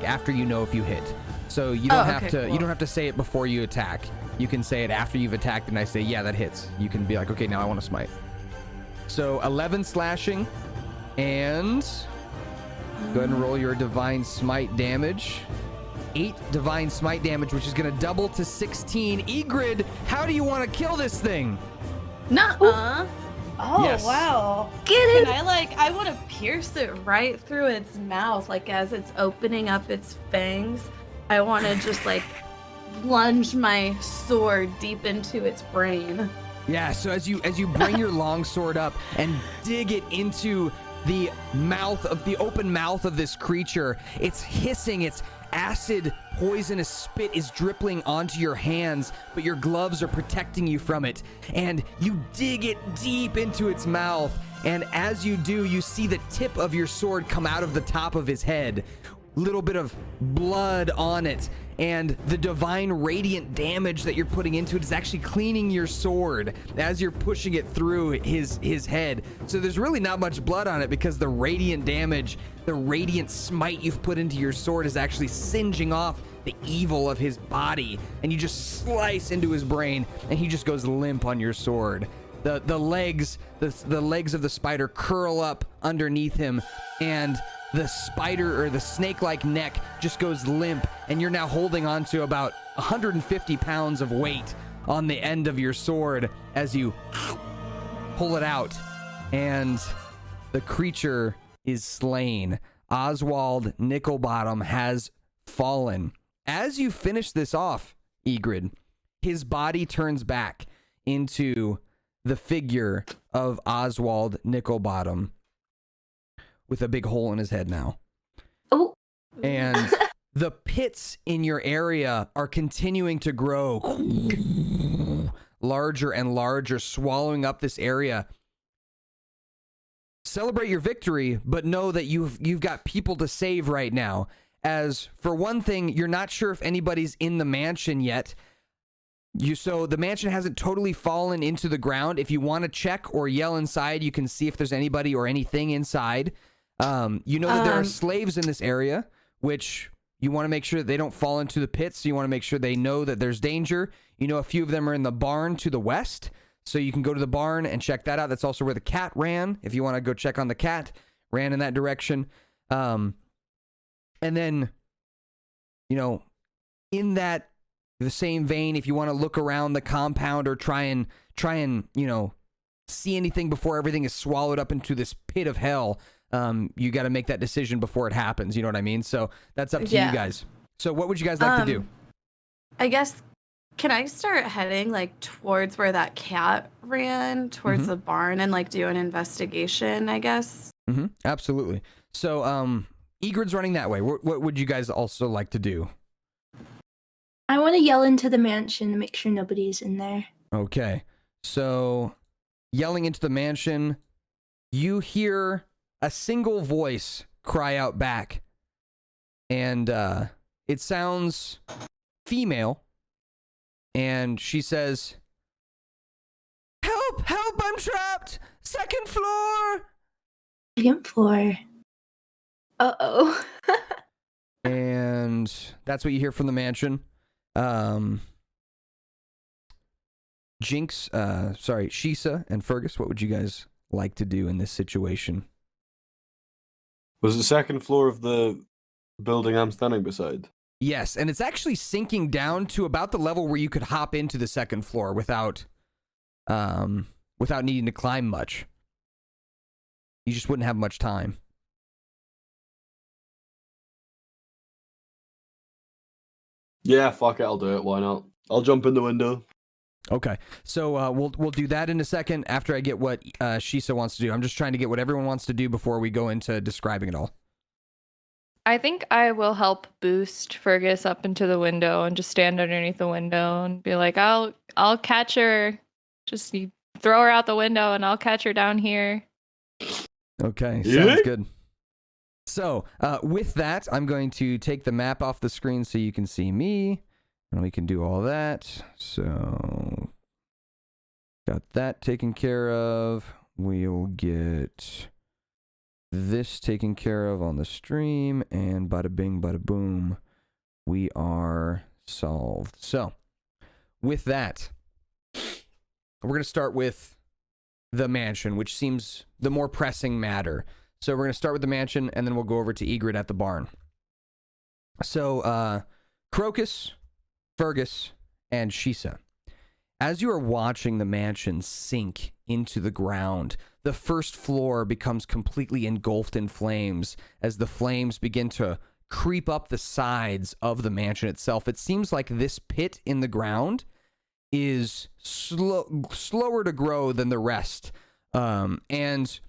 S1: after you know if you hit. So you don't have to you don't have to say it before you attack. You can say it after you've attacked, and I say, yeah, that hits. You can be like, okay, now I want to smite. So 11 slashing, and go ahead and roll your divine smite damage. 8 divine smite damage, which is going to double to 16. Egrid, how do you want to kill this thing?
S6: Nuh-uh.
S7: Oh,
S1: Yes.
S7: wow.
S6: Can I want to pierce it right through its mouth, like as it's opening up its fangs. I want to just like plunge my sword deep into its brain.
S1: Yeah, so as you bring your long sword up and dig it into the open mouth of this creature, it's hissing, its acid poisonous spit is dripping onto your hands, but your gloves are protecting you from it. And you dig it deep into its mouth, and as you do, you see the tip of your sword come out of the top of his head. Little bit of blood on it, and the divine radiant damage that you're putting into it is actually cleaning your sword as you're pushing it through his head. So there's really not much blood on it because the radiant damage, the radiant smite you've put into your sword is actually singeing off the evil of his body, and you just slice into his brain, and he just goes limp on your sword. The legs of the spider curl up underneath him, and the spider or the snake-like neck just goes limp, and you're now holding on to about 150 pounds of weight on the end of your sword as you pull it out, and the creature is slain. Oswald Nicklebottom has fallen. As you finish this off, Egrid, his body turns back into the figure of Oswald Nicklebottom with a big hole in his head now.
S7: Oh.
S1: And the pits in your area are continuing to grow larger and larger, swallowing up this area. Celebrate your victory, but know that you've got people to save right now. As for one thing, you're not sure if anybody's in the mansion yet. So the mansion hasn't totally fallen into the ground. If you want to check or yell inside, you can see if there's anybody or anything inside. You know that there are slaves in this area, which you want to make sure that they don't fall into the pits. So you want to make sure they know that there's danger. You know, a few of them are in the barn to the west, so you can go to the barn and check that out. That's also where the cat ran. If you want to go check on the cat, ran in that direction. And then, you know, in the same vein, if you want to look around the compound or try and, you know, see anything before everything is swallowed up into this pit of hell, you got to make that decision before it happens. You know what I mean? So that's up to you guys. So what would you guys like to do?
S6: I guess, can I start heading like towards where that cat ran, towards the barn, and like do an investigation, I guess?
S1: Absolutely. So Egrid's running that way. What would you guys also like to do?
S7: I want to yell into the mansion to make sure nobody's in there. Okay.
S1: So, yelling into the mansion, you hear a single voice cry out back. And it sounds female. And she says, "Help! Help! I'm trapped! Second floor!"
S7: Second floor. Uh-oh.
S1: And that's what you hear from the mansion. Shisa and Fergus, what would you guys like to do in this situation?
S5: Was the second floor of the building I'm standing beside?
S1: Yes, and it's actually sinking down to about the level where you could hop into the second floor without needing to climb much. You just wouldn't have much time.
S5: Yeah, fuck it, I'll do it. Why not? I'll jump in the window.
S1: Okay, so we'll do that in a second after I get what Shisa wants to do. I'm just trying to get what everyone wants to do before we go into describing it all.
S4: I think I will help boost Fergus up into the window and just stand underneath the window and be like, I'll catch her. Just you throw her out the window and I'll catch her down here.
S1: Okay, sounds good. So, with that, I'm going to take the map off the screen so you can see me, and we can do all that. So, got that taken care of. We'll get this taken care of on the stream, and bada bing, bada boom, we are solved. So, with that, we're going to start with the mansion, which seems the more pressing matter. So we're going to start with the mansion, and then we'll go over to Egrid at the barn. So, Crocus, Fergus, and Shisa. As you are watching the mansion sink into the ground, the first floor becomes completely engulfed in flames as the flames begin to creep up the sides of the mansion itself. It seems like this pit in the ground is slower to grow than the rest. And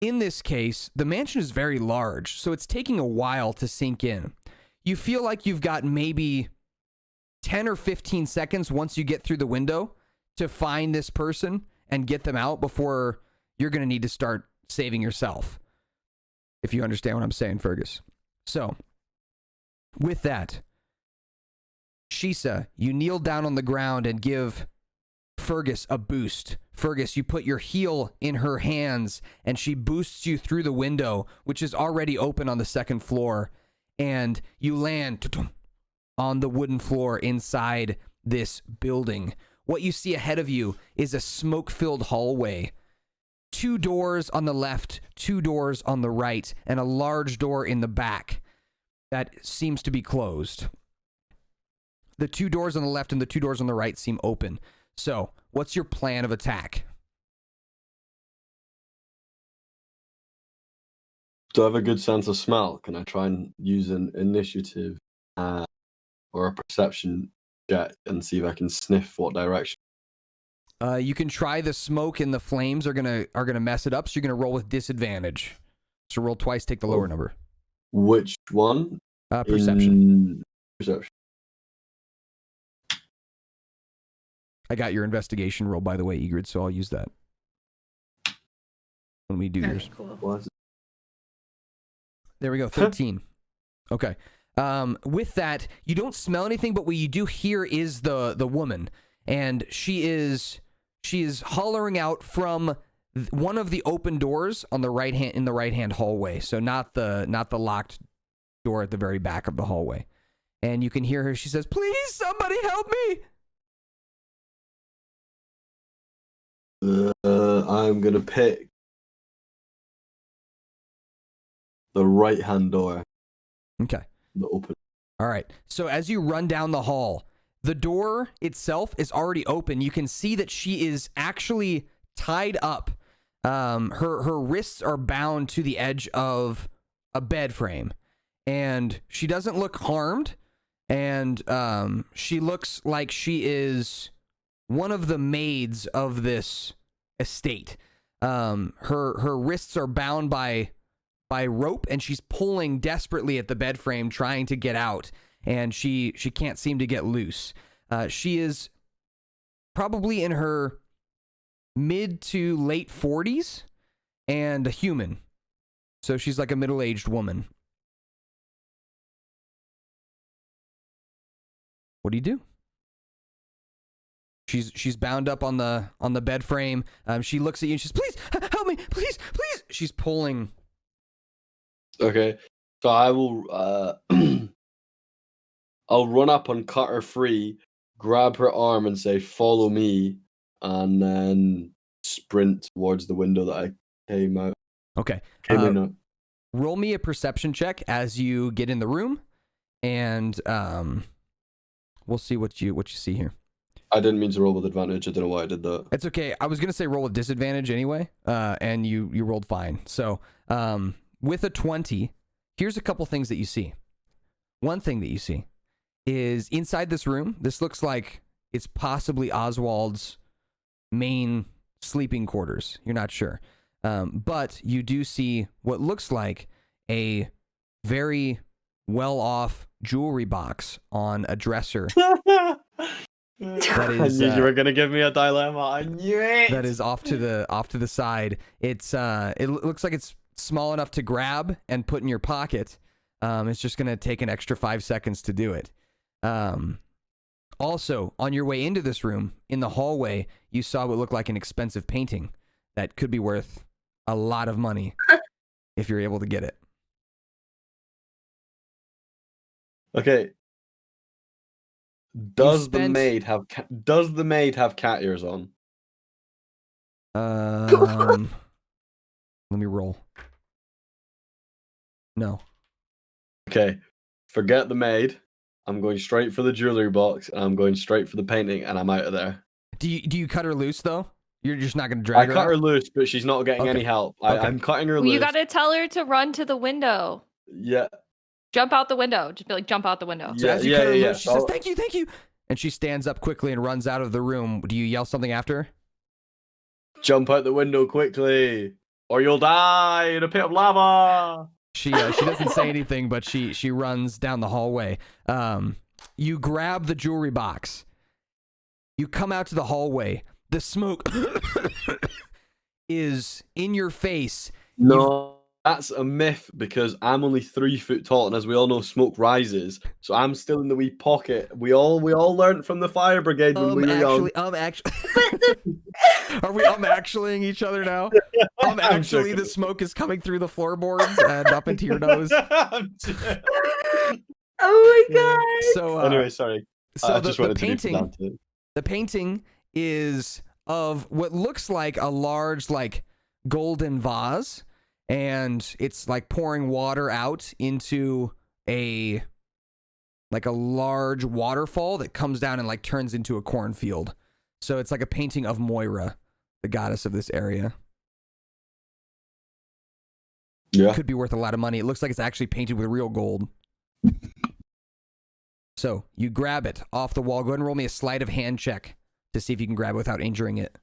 S1: in this case, the mansion is very large, so it's taking a while to sink in. You feel like you've got maybe 10 or 15 seconds once you get through the window to find this person and get them out before you're going to need to start saving yourself. If you understand what I'm saying, Fergus. So, with that, Shisa, you kneel down on the ground and give Fergus a boost. Fergus, you put your heel in her hands and she boosts you through the window, which is already open on the second floor, and you land on the wooden floor inside this building. What you see ahead of you is a smoke-filled hallway. 2 doors on the left, 2 doors on the right, and a large door in the back that seems to be closed. The 2 doors on the left and the 2 doors on the right seem open. So, what's your plan of attack?
S5: Do I have a good sense of smell? Can I try and use an initiative or a perception check and see if I can sniff what direction?
S1: You can try the smoke and the flames are gonna mess it up, so you're gonna roll with disadvantage. So roll twice, take the lower number.
S5: Which one?
S1: Perception.
S5: Perception.
S1: I got your investigation roll, by the way, Egrid, so I'll use that. Let me do
S6: Very
S1: yours.
S6: cool.
S5: Was
S1: There we go, 13. Okay. With that, you don't smell anything, but what you do hear is the woman, and she is hollering out from one of the open doors on the right hand hallway. So not the locked door at the very back of the hallway. And you can hear her. She says, "Please, somebody help me!"
S5: I'm gonna pick the right-hand door.
S1: Okay.
S5: The open.
S1: All right. So as you run down the hall, the door itself is already open. You can see that she is actually tied up. Her wrists are bound to the edge of a bed frame, and she doesn't look harmed. And she looks like she is one of the maids of this estate. Her wrists are bound by rope, and she's pulling desperately at the bed frame, trying to get out, and she can't seem to get loose. She is probably in her mid to late 40s and a human. So she's like a middle-aged woman. What do you do? She's bound up on the bed frame. She looks at you and she's, "Please help me, please, please." She's pulling.
S5: Okay, so I will. I'll run up and cut her free, grab her arm, and say, "Follow me," and then sprint towards the window that I came out.
S1: Okay.
S5: Came in.
S1: Roll me a perception check as you get in the room, and we'll see what you see here.
S5: I didn't mean to roll with advantage. I don't know why I did that.
S1: It's okay. I was gonna say roll with disadvantage anyway, and you rolled fine. So with a 20, here's a couple things that you see. One thing that you see is inside this room. This looks like it's possibly Oswald's main sleeping quarters. You're not sure, but you do see what looks like a very well-off jewelry box on a dresser. That is,
S5: I knew you were gonna give me a dilemma. I knew it.
S1: That is off to the side. It's it looks like it's small enough to grab and put in your pocket. It's just gonna take an extra 5 seconds to do it. Also, on your way into this room, in the hallway, you saw what looked like an expensive painting that could be worth a lot of money if you're able to get it.
S5: Okay. Does the maid have cat ears on?
S1: Let me roll. No.
S5: Okay. Forget the maid. I'm going straight for the jewelry box, and I'm going straight for the painting, and I'm out of there.
S1: Do you cut her loose though? You're just not gonna drag her?
S5: I cut her
S1: out?
S5: loose, but she's not getting any help. I'm cutting her loose.
S4: You gotta tell her to run to the window.
S5: Yeah.
S4: Jump out the window. Just be like, jump out the window.
S1: So as you cut her loose, she says, "Thank you, thank you." And she stands up quickly and runs out of the room. Do you yell something after her?
S5: Jump out the window quickly, or you'll die in a pit of lava.
S1: She doesn't say anything, but she runs down the hallway. You grab the jewelry box. You come out to the hallway. The smoke is in your face.
S5: No, that's a myth because I'm only 3 foot tall, and as we all know, smoke rises. So I'm still in the wee pocket. We all learned from the fire brigade when we were young.
S1: Actually, are we actuallying each other now? Actually, the smoke is coming through the floorboards and up into your nose.
S7: Oh my god.
S1: So
S5: Anyway, sorry.
S1: so
S5: I just wanted to do
S1: painting,
S5: pedantic.
S1: the painting is of what looks like a large like golden vase, and it's like pouring water out into a large waterfall that comes down and like turns into a cornfield. So it's like a painting of Moira, the goddess of this area.
S5: Yeah.
S1: Could be worth a lot of money. It looks like it's actually painted with real gold. So you grab it off the wall. Go ahead and roll me a sleight of hand check to see if you can grab it without injuring it.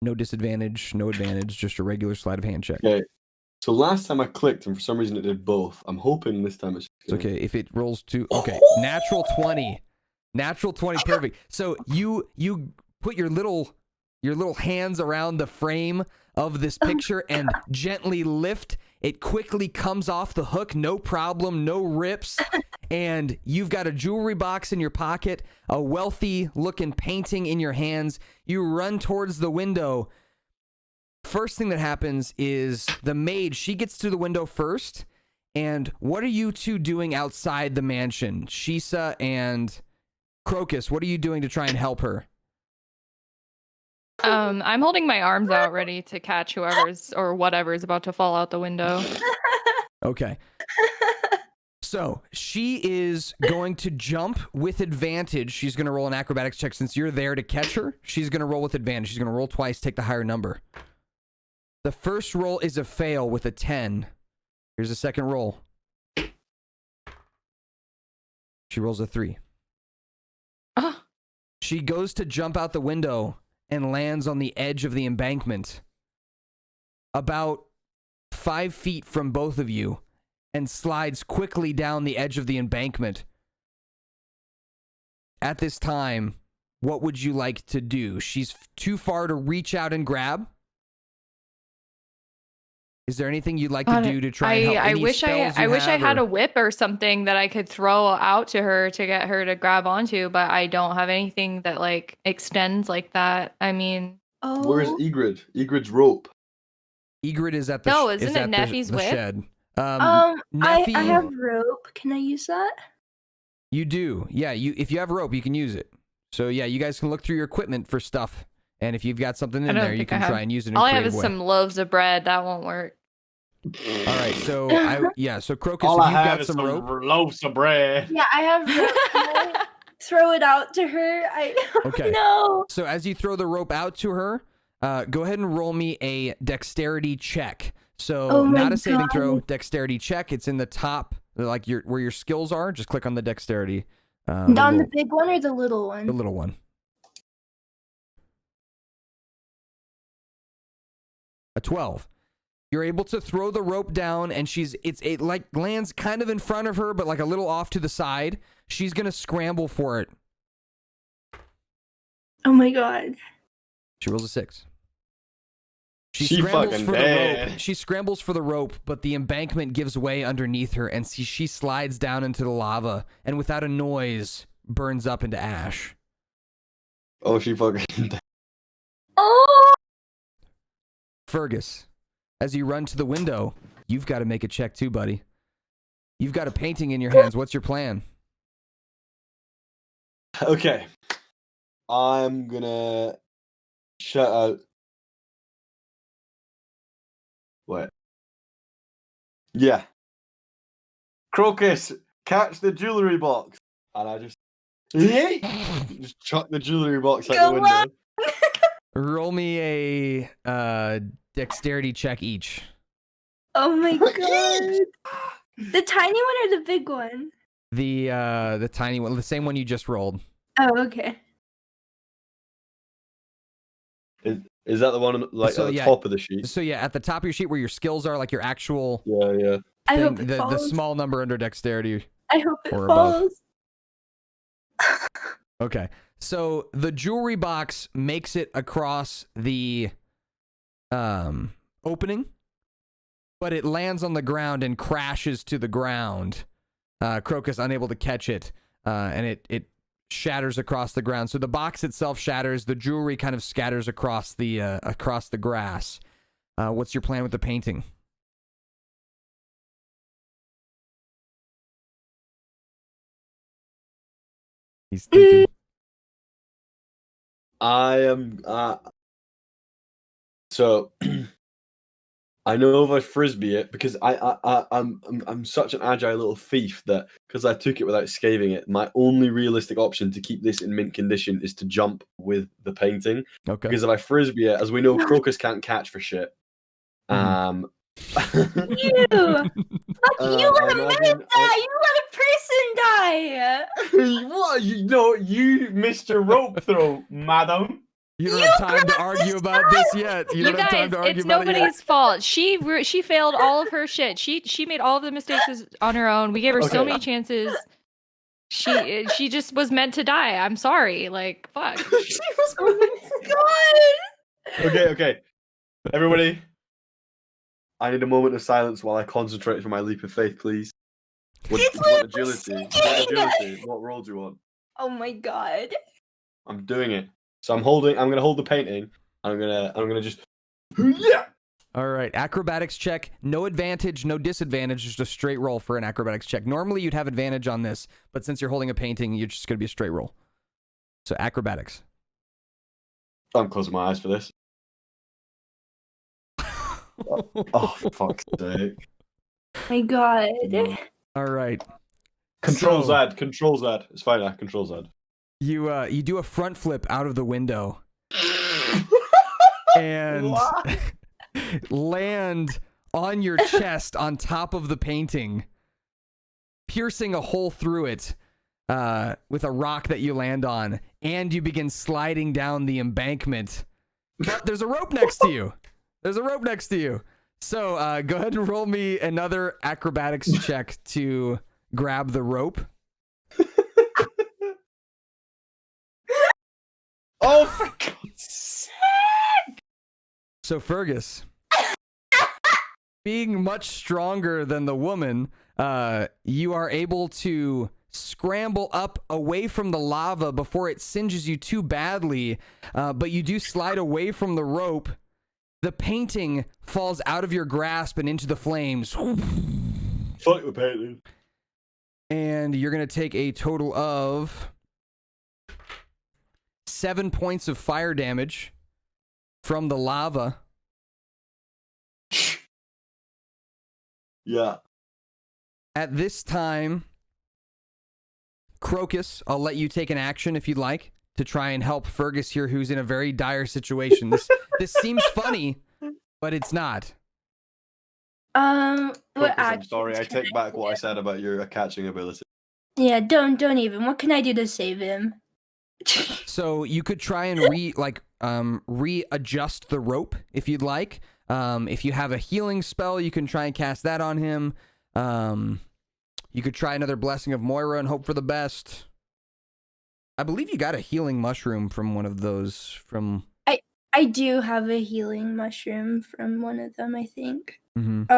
S1: No disadvantage, no advantage, just a regular sleight of hand check.
S5: Okay. So last time I clicked, and for some reason it did both. I'm hoping this time it's
S1: Okay, if it rolls to okay, natural 20. Natural 20, perfect. So you put your little hands around the frame of this picture and gently lift. It quickly comes off the hook, no problem, no rips. And you've got a jewelry box in your pocket, a wealthy looking painting in your hands. You run towards the window. First thing that happens is the maid, she gets to the window first. And what are you two doing outside the mansion? Shisa and Crocus, what are you doing to try and help her?
S4: I'm holding my arms out ready to catch whoever's or whatever's about to fall out the window.
S1: Okay. So she is going to jump with advantage. She's going to roll an acrobatics check since you're there to catch her. She's going to roll with advantage. She's going to roll twice, take the higher number. The first roll is a fail with a 10. Here's the second roll. She rolls a 3. She goes to jump out the window and lands on the edge of the embankment, about 5 feet from both of you, and slides quickly down the edge of the embankment. At this time, what would you like to do? She's too far to reach out and grab. Is there anything you'd like to do to try and help?
S4: I wish I had a whip or something that I could throw out to her to get her to grab onto, but I don't have anything that like extends like that. I mean,
S5: Where's Egrid? Egrid's rope.
S1: Egrid is at the
S4: No, isn't it Neffy's
S1: the
S4: whip?
S1: shed.
S7: I
S1: Neffy,
S7: have rope. Can I use that?
S1: You do. Yeah, if you have rope, you can use it. So yeah, you guys can look through your equipment for stuff. And if you've got something in there, you can try and use it in a
S4: all I have
S1: creative
S4: is
S1: way.
S4: some loaves of bread. That won't work.
S1: All right, so so Crocus,
S8: All
S1: if
S8: I
S1: you've
S8: have
S1: got
S8: is
S1: some rope.
S8: loaves of bread.
S7: Yeah, I have rope. Can I throw it out to her? I don't
S1: Okay.
S7: know.
S1: So as you throw the rope out to her, go ahead and roll me a dexterity check. So
S7: Oh my
S1: not a saving
S7: God.
S1: throw, dexterity check. It's in the top, like where your skills are. Just click on the dexterity.
S7: On the big one or the little one?
S1: The little one. A 12. You're able to throw the rope down, and it like lands kind of in front of her, but like a little off to the side. She's gonna scramble for it.
S7: Oh my god.
S1: She rolls a 6. She
S5: She
S1: scrambles
S5: fucking
S1: for the
S5: dead.
S1: rope. She scrambles for the rope, but the embankment gives way underneath her, and she slides down into the lava, and without a noise, burns up into ash.
S5: Oh, she fucking.
S7: Oh!
S1: Fergus, as you run to the window, you've got to make a check too, buddy. You've got a painting in your hands. What's your plan?
S5: Okay. I'm gonna shout out. What? Yeah. Crocus, catch the jewelry box. And I just chuck the jewelry box out the
S7: Go
S5: window.
S1: Roll me a dexterity check each.
S7: Oh my god. The tiny one or the big one?
S1: The tiny one, the same one you just rolled.
S7: Oh, okay.
S5: Is that the one like
S1: So,
S5: at the
S1: yeah.
S5: top of the sheet?
S1: So yeah, at the top of your sheet where your skills are, like your actual
S5: Yeah.
S7: I
S1: thing,
S7: hope it
S1: the
S7: falls.
S1: small number under dexterity.
S7: I hope it
S1: or above.
S7: falls.
S1: Okay. So the jewelry box makes it across the opening, but it lands on the ground and crashes to the ground. Crocus unable to catch it, and it shatters across the ground. So the box itself shatters. The jewelry kind of scatters across the grass. What's your plan with the painting? He's thinking.
S5: I am. So I know if I frisbee it, because I'm such an agile little thief that because I took it without scaving it, my only realistic option to keep this in mint condition is to jump with the painting.
S1: Okay.
S5: Because if I frisbee it, as we know, Crocus can't catch for shit.
S7: You! Fuck you!
S5: I
S7: Let a man die! You let a person die!
S5: What? You missed your rope throw, madam.
S1: You don't have time to argue about this yet. You don't have time
S4: guys,
S1: to argue
S4: it's
S1: about it yet.
S4: nobody's fault. She failed all of her shit. She made all of the mistakes on her own. We gave her so
S5: Okay.
S4: many chances. She just was meant to die. I'm sorry. Like, fuck.
S5: Okay. Everybody, I need a moment of silence while I concentrate for my leap of faith, please. What agility? What roll do you want?
S7: Oh my god.
S5: I'm doing it. So I'm gonna hold the painting. I'm gonna just yeah.
S1: All right, acrobatics check. No advantage, no disadvantage, just a straight roll for an acrobatics check. Normally you'd have advantage on this, but since you're holding a painting, you're just going to be a straight roll. So acrobatics.
S5: I'm closing my eyes for this. Oh, for fuck's sake.
S7: My god.
S1: All right.
S5: Control
S1: So-
S5: Z. Control Z. It's fine. Control Z.
S1: You do a front flip out of the window and
S5: What?
S1: land on your chest on top of the painting, piercing a hole through it with a rock that you land on, and you begin sliding down the embankment. But there's a rope next to you. So go ahead and roll me another acrobatics check to grab the rope.
S5: Oh, for God's sake!
S1: So Fergus, being much stronger than the woman, you are able to scramble up away from the lava before it singes you too badly, but you do slide away from the rope. The painting falls out of your grasp and into the flames.
S5: Fuck the painting.
S1: And you're going to take a total of 7 points of fire damage from the lava.
S5: Yeah.
S1: At this time, Crocus, I'll let you take an action if you'd like to try and help Fergus here, who's in a very dire situation. This seems funny, but it's not.
S7: What
S5: Crocus, I'm
S7: actions
S5: sorry. I
S7: can
S5: take back what I said about your catching ability.
S7: Yeah, don't even. What can I do to save him?
S1: So you could try and readjust the rope if you'd like. If you have a healing spell, you can try and cast that on him. You could try another Blessing of Moira and hope for the best. I believe you got a healing mushroom from one of those from...
S7: I do have a healing mushroom from one of them, I think.
S1: Mm-hmm.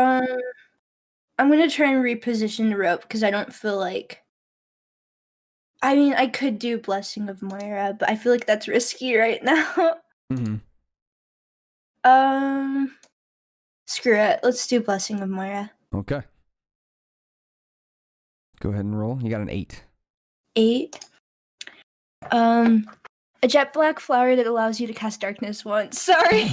S7: I'm gonna try and reposition the rope because I don't feel like... I mean, I could do Blessing of Moira, but I feel like that's risky right now.
S1: Mm-hmm.
S7: Screw it. Let's do Blessing of Moira.
S1: Okay. Go ahead and roll. You got an 8.
S7: 8. A jet black flower that allows you to cast darkness once. Sorry.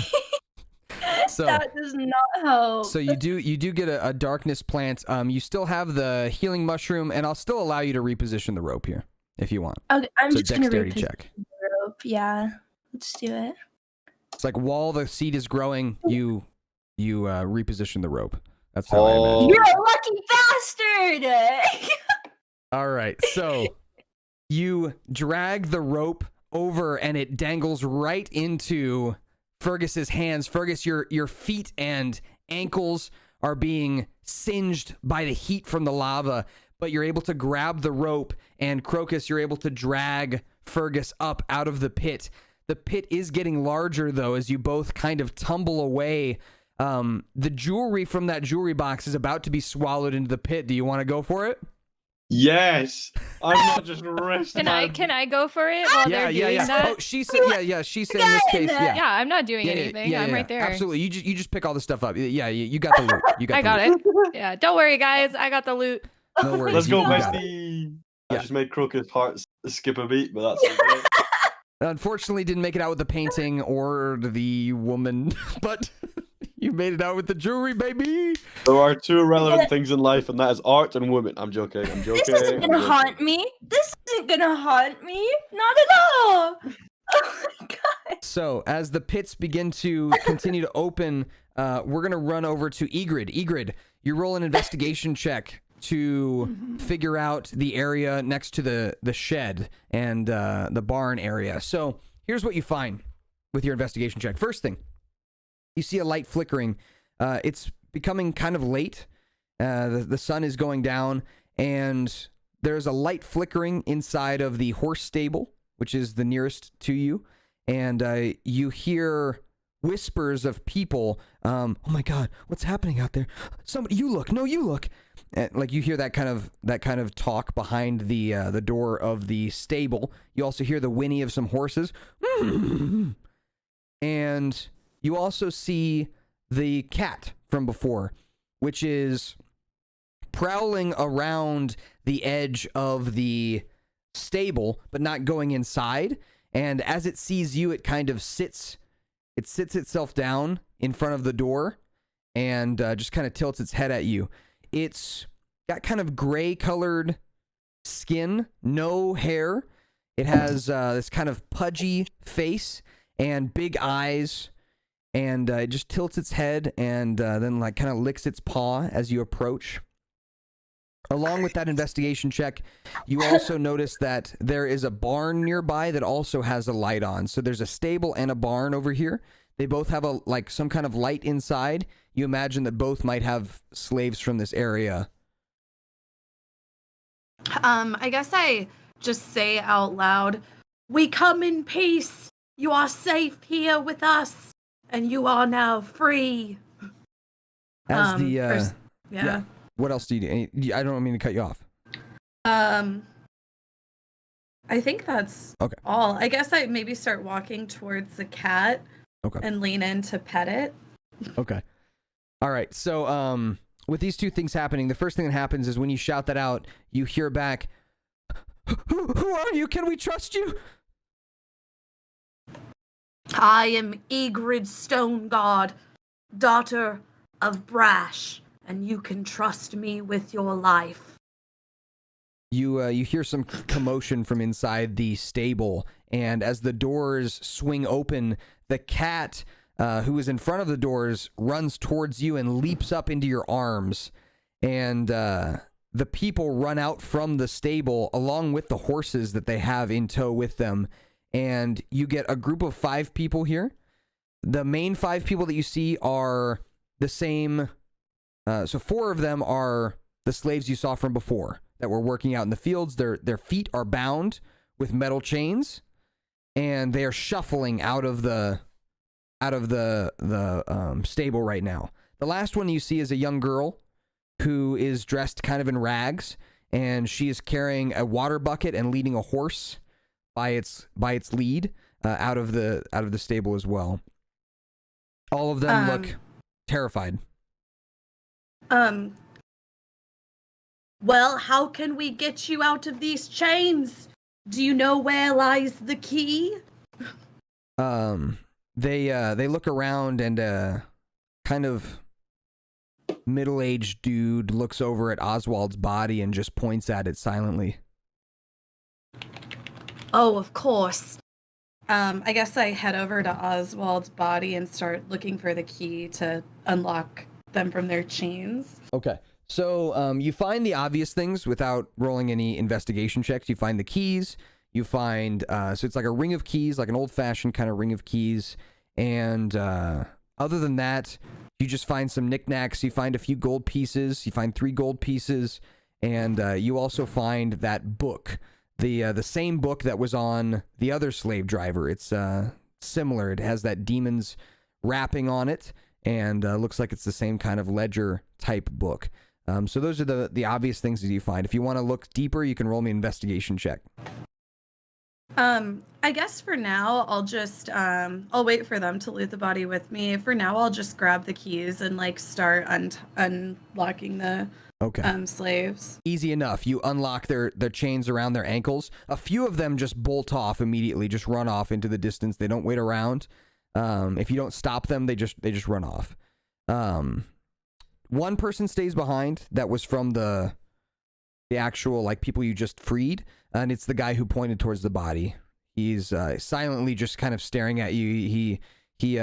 S1: So
S7: That does not help.
S1: So you do get a darkness plant. You still have the healing mushroom, and I'll still allow you to reposition the rope here if you want.
S7: Okay, I'm
S1: So
S7: just gonna
S1: dexterity
S7: reposition
S1: check.
S7: the rope. Yeah, let's do it.
S1: It's like while the seed is growing, you reposition the rope. That's how I
S5: Oh.
S1: imagine.
S7: You're a lucky bastard!
S1: All right, so you drag the rope over, and it dangles right into Fergus's hands. Fergus, your feet and ankles are being singed by the heat from the lava, but you're able to grab the rope, and Crocus, you're able to drag Fergus up out of the pit. The pit is getting larger, though, as you both kind of tumble away. The jewelry from that jewelry box is about to be swallowed into the pit. Do you want to go for it?
S5: Yes. I'm not just resting.
S4: Can I go for it while they're doing that?
S1: Oh, she said, yeah. She said in this case, yeah.
S4: Yeah, I'm not doing anything. I'm right there.
S1: Absolutely. You just pick all the stuff up. Yeah, you got the loot.
S4: I got it. Yeah, don't worry, guys. I got the loot.
S1: No worries.
S5: Let's go,
S1: You got it.
S5: bestie. I just made Crocus hearts skip a beat, but that's okay.
S1: Unfortunately, didn't make it out with the painting or the woman, but you made it out with the jewelry, baby.
S5: There are two irrelevant things in life, and that is art and women. I'm joking. I'm joking.
S7: This isn't gonna haunt me. This isn't gonna haunt me. Not at all. Oh my god.
S1: So, as the pits begin to continue to open, we're gonna run over to Egrid. Egrid, you roll an investigation check to figure out the area next to the shed and the barn area. So, here's what you find with your investigation check. First thing, you see a light flickering. It's becoming kind of late. The sun is going down, and there's a light flickering inside of the horse stable, which is the nearest to you. And you hear whispers of people. Oh my God, what's happening out there? Somebody, you look. No, you look. Like you hear that kind of talk behind the door of the stable. You also hear the whinny of some horses. And you also see the cat from before, which is prowling around the edge of the stable, but not going inside. And as it sees you, it kind of sits itself down in front of the door and just kind of tilts its head at you. It's got kind of gray colored skin, no hair. It has this kind of pudgy face and big eyes. And it just tilts its head and then like kind of licks its paw as you approach. Along with that investigation check, you also notice that there is a barn nearby that also has a light on. So there's a stable and a barn over here. They both have some kind of light inside. You imagine that both might have slaves from this area.
S6: I guess I just say out loud, "We come in peace. You are safe here with us. And you are now free."
S1: As
S6: yeah.
S1: What else do you do? I don't mean to cut you off.
S6: I think that's
S1: okay.
S6: all. I guess I maybe start walking towards the cat and lean in to pet it.
S1: Okay. All right. So, with these two things happening, the first thing that happens is when you shout that out, you hear back, Who are you? Can we trust you?
S6: I am Egrid Stoneguard, daughter of Brash, and you can trust me with your life.
S1: You hear some commotion from inside the stable, and as the doors swing open, the cat who is in front of the doors runs towards you and leaps up into your arms, and the people run out from the stable along with the horses that they have in tow with them. And you get a group of 5 people here. The main 5 people that you see are the same. So 4 of them are the slaves you saw from before that were working out in the fields. Their feet are bound with metal chains, and they are shuffling out of the stable right now. The last one you see is a young girl who is dressed kind of in rags, and she is carrying a water bucket and leading a horse by its lead out of the stable as well. All of them look terrified.
S6: Well, how can we get you out of these chains? Do you know where lies the key?
S1: They look around, and kind of middle-aged dude looks over at Oswald's body and just points at it silently.
S6: Oh, of course. I guess I head over to Oswald's body and start looking for the key to unlock them from their chains.
S1: Okay. So you find the obvious things without rolling any investigation checks. You find the keys. You find, so it's like a ring of keys, like an old-fashioned kind of ring of keys. And other than that, you just find some knickknacks. You find a few gold pieces. You find 3 gold pieces. And you also find that book. The same book that was on the other slave driver. It's similar. It has that demon's wrapping on it, and looks like it's the same kind of ledger type book. So those are the obvious things that you find. If you want to look deeper, you can roll me an investigation check.
S6: I guess for now I'll just I'll wait for them to loot the body with me. For now I'll just grab the keys and like start unlocking the slaves.
S1: Easy enough. You unlock their chains around their ankles. A few of them just bolt off immediately, just run off into the distance. They don't wait around. If you don't stop them, they just run off. One person stays behind. That was from the actual like people you just freed, and it's the guy who pointed towards the body. He's silently just kind of staring at you. He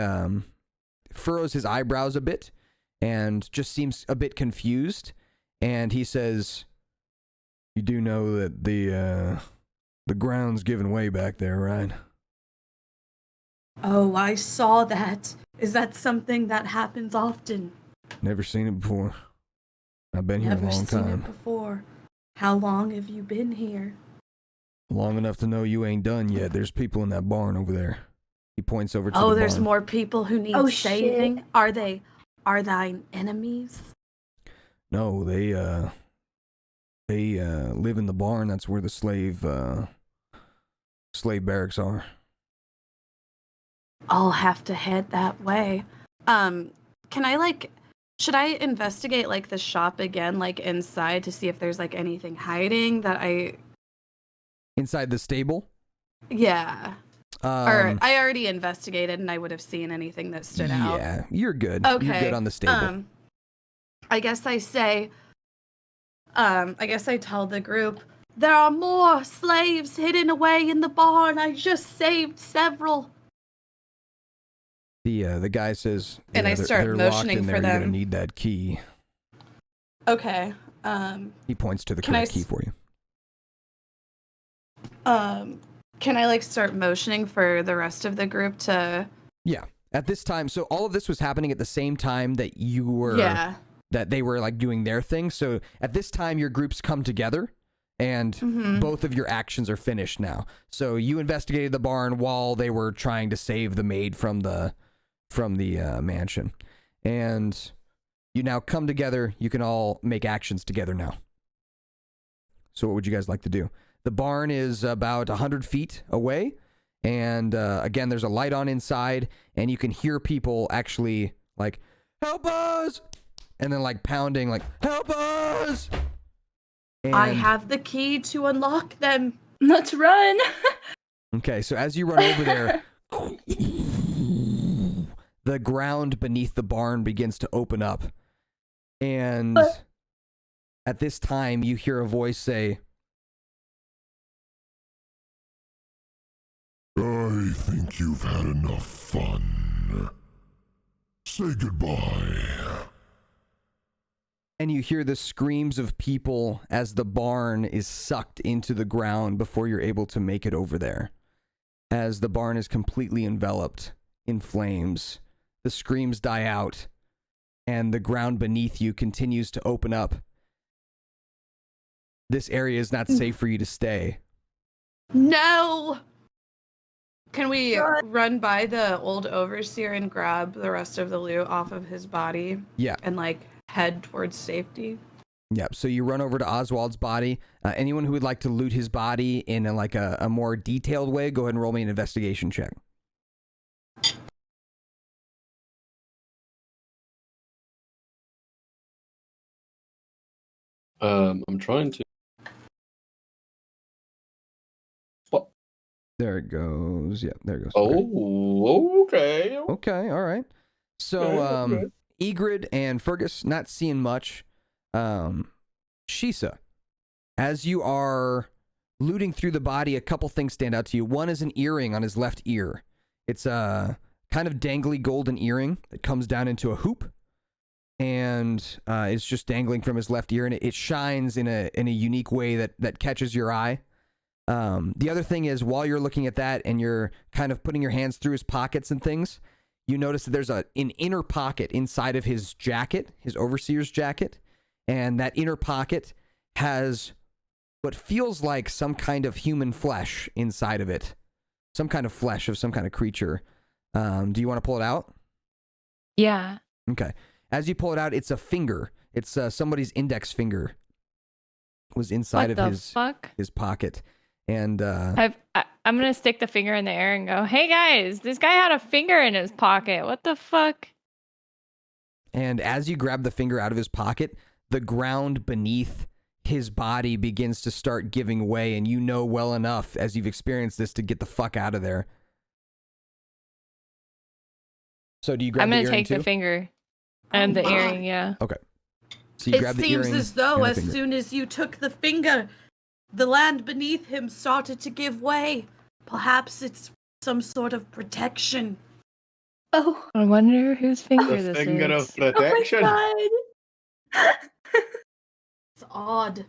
S1: furrows his eyebrows a bit and just seems a bit confused. And he says, "You do know that the ground's giving way back there, right?"
S6: Oh, I saw that. Is that something that happens often?
S1: Never seen it before. I've been here a long
S6: Never seen
S1: time.
S6: it before. How long have you been here?
S1: Long enough to know you ain't done yet. There's people in that barn over there. He points over to the
S6: Oh, there's
S1: barn.
S6: more people who need saving. Shit. Are thine enemies?
S1: No, they live in the barn. That's where the slave barracks are.
S6: I'll have to head that way. Can I should I investigate like the shop again, like inside to see if there's like anything hiding that I
S1: Inside the stable?
S6: Yeah. Or I already investigated and I would have seen anything that stood out.
S1: Yeah, you're good.
S6: Okay.
S1: You're good on the stable.
S6: I guess I say I guess I tell the group, there are more slaves hidden away in the barn. I just saved several.
S1: The guy says,
S6: and I start
S1: they're
S6: motioning
S1: locked in
S6: for
S1: there.
S6: them.
S1: You're gonna need that key.
S6: Okay.
S1: He points to the correct key for you.
S6: Can I start motioning for the rest of the group to?
S1: Yeah. At this time, so all of this was happening at the same time that you were.
S6: Yeah.
S1: That they were like doing their thing. So at this time, your groups come together, and both of your actions are finished now. So you investigated the barn while they were trying to save the maid from the mansion, and you now come together. You can all make actions together now. So what would you guys like to do? The barn is about 100 feet away, and again, there's a light on inside, and you can hear people actually like, "Help us!" and then like pounding, like, "Help us!" And
S6: I have the key to unlock them.
S7: Let's run.
S1: okay, so as you run over there, the ground beneath the barn begins to open up, and at this time, you hear a voice say,
S3: "I think you've had enough fun. Say goodbye."
S1: And you hear the screams of people as the barn is sucked into the ground before you're able to make it over there. As the barn is completely enveloped in flames, the screams die out, and the ground beneath you continues to open up. This area is not safe for you to stay.
S6: No! Can we run by the old overseer and grab the rest of the loot off of his body?
S1: Yeah.
S6: And head towards safety?
S1: Yeah, so you run over to Oswald's body. Anyone who would like to loot his body in a more detailed way, go ahead and roll me an investigation check.
S5: I'm trying to. What?
S1: There it goes. Yeah, there it goes.
S5: Oh, okay.
S1: Okay, all right. So,
S5: Okay.
S1: Egrid and Fergus, not seeing much. Shisa, as you are looting through the body, a couple things stand out to you. One is an earring on his left ear. It's a kind of dangly golden earring that comes down into a hoop, and it's just dangling from his left ear, and it shines in a unique way that catches your eye. The other thing is, while you're looking at that and you're kind of putting your hands through his pockets and things, you notice that there's an inner pocket inside of his jacket, his overseer's jacket, and that inner pocket has what feels like some kind of human flesh inside of it. Some kind of flesh of some kind of creature. Do you want to pull it out?
S4: Yeah.
S1: Okay. As you pull it out, it's a finger. It's somebody's index finger was inside
S4: What
S1: of
S4: the
S1: his
S4: fuck?
S1: his pocket. And
S4: I'm gonna stick the finger in the air and go, "Hey guys, this guy had a finger in his pocket. What the fuck?"
S1: And as you grab the finger out of his pocket, the ground beneath his body begins to start giving way, and you know well enough, as you've experienced this, to get the fuck out of there. So do you grab the earring
S4: I'm gonna take
S1: too?
S4: the finger and the earring, yeah.
S1: Okay. So you
S6: It
S1: grab the
S6: seems
S1: earring
S6: as though
S1: and the
S6: as
S1: finger.
S6: soon as you took the finger, the land beneath him started to give way. Perhaps it's some sort of protection.
S7: Oh,
S4: I wonder whose finger
S5: The
S4: this
S5: finger
S4: is.
S5: of protection.
S7: oh my god.
S6: It's odd.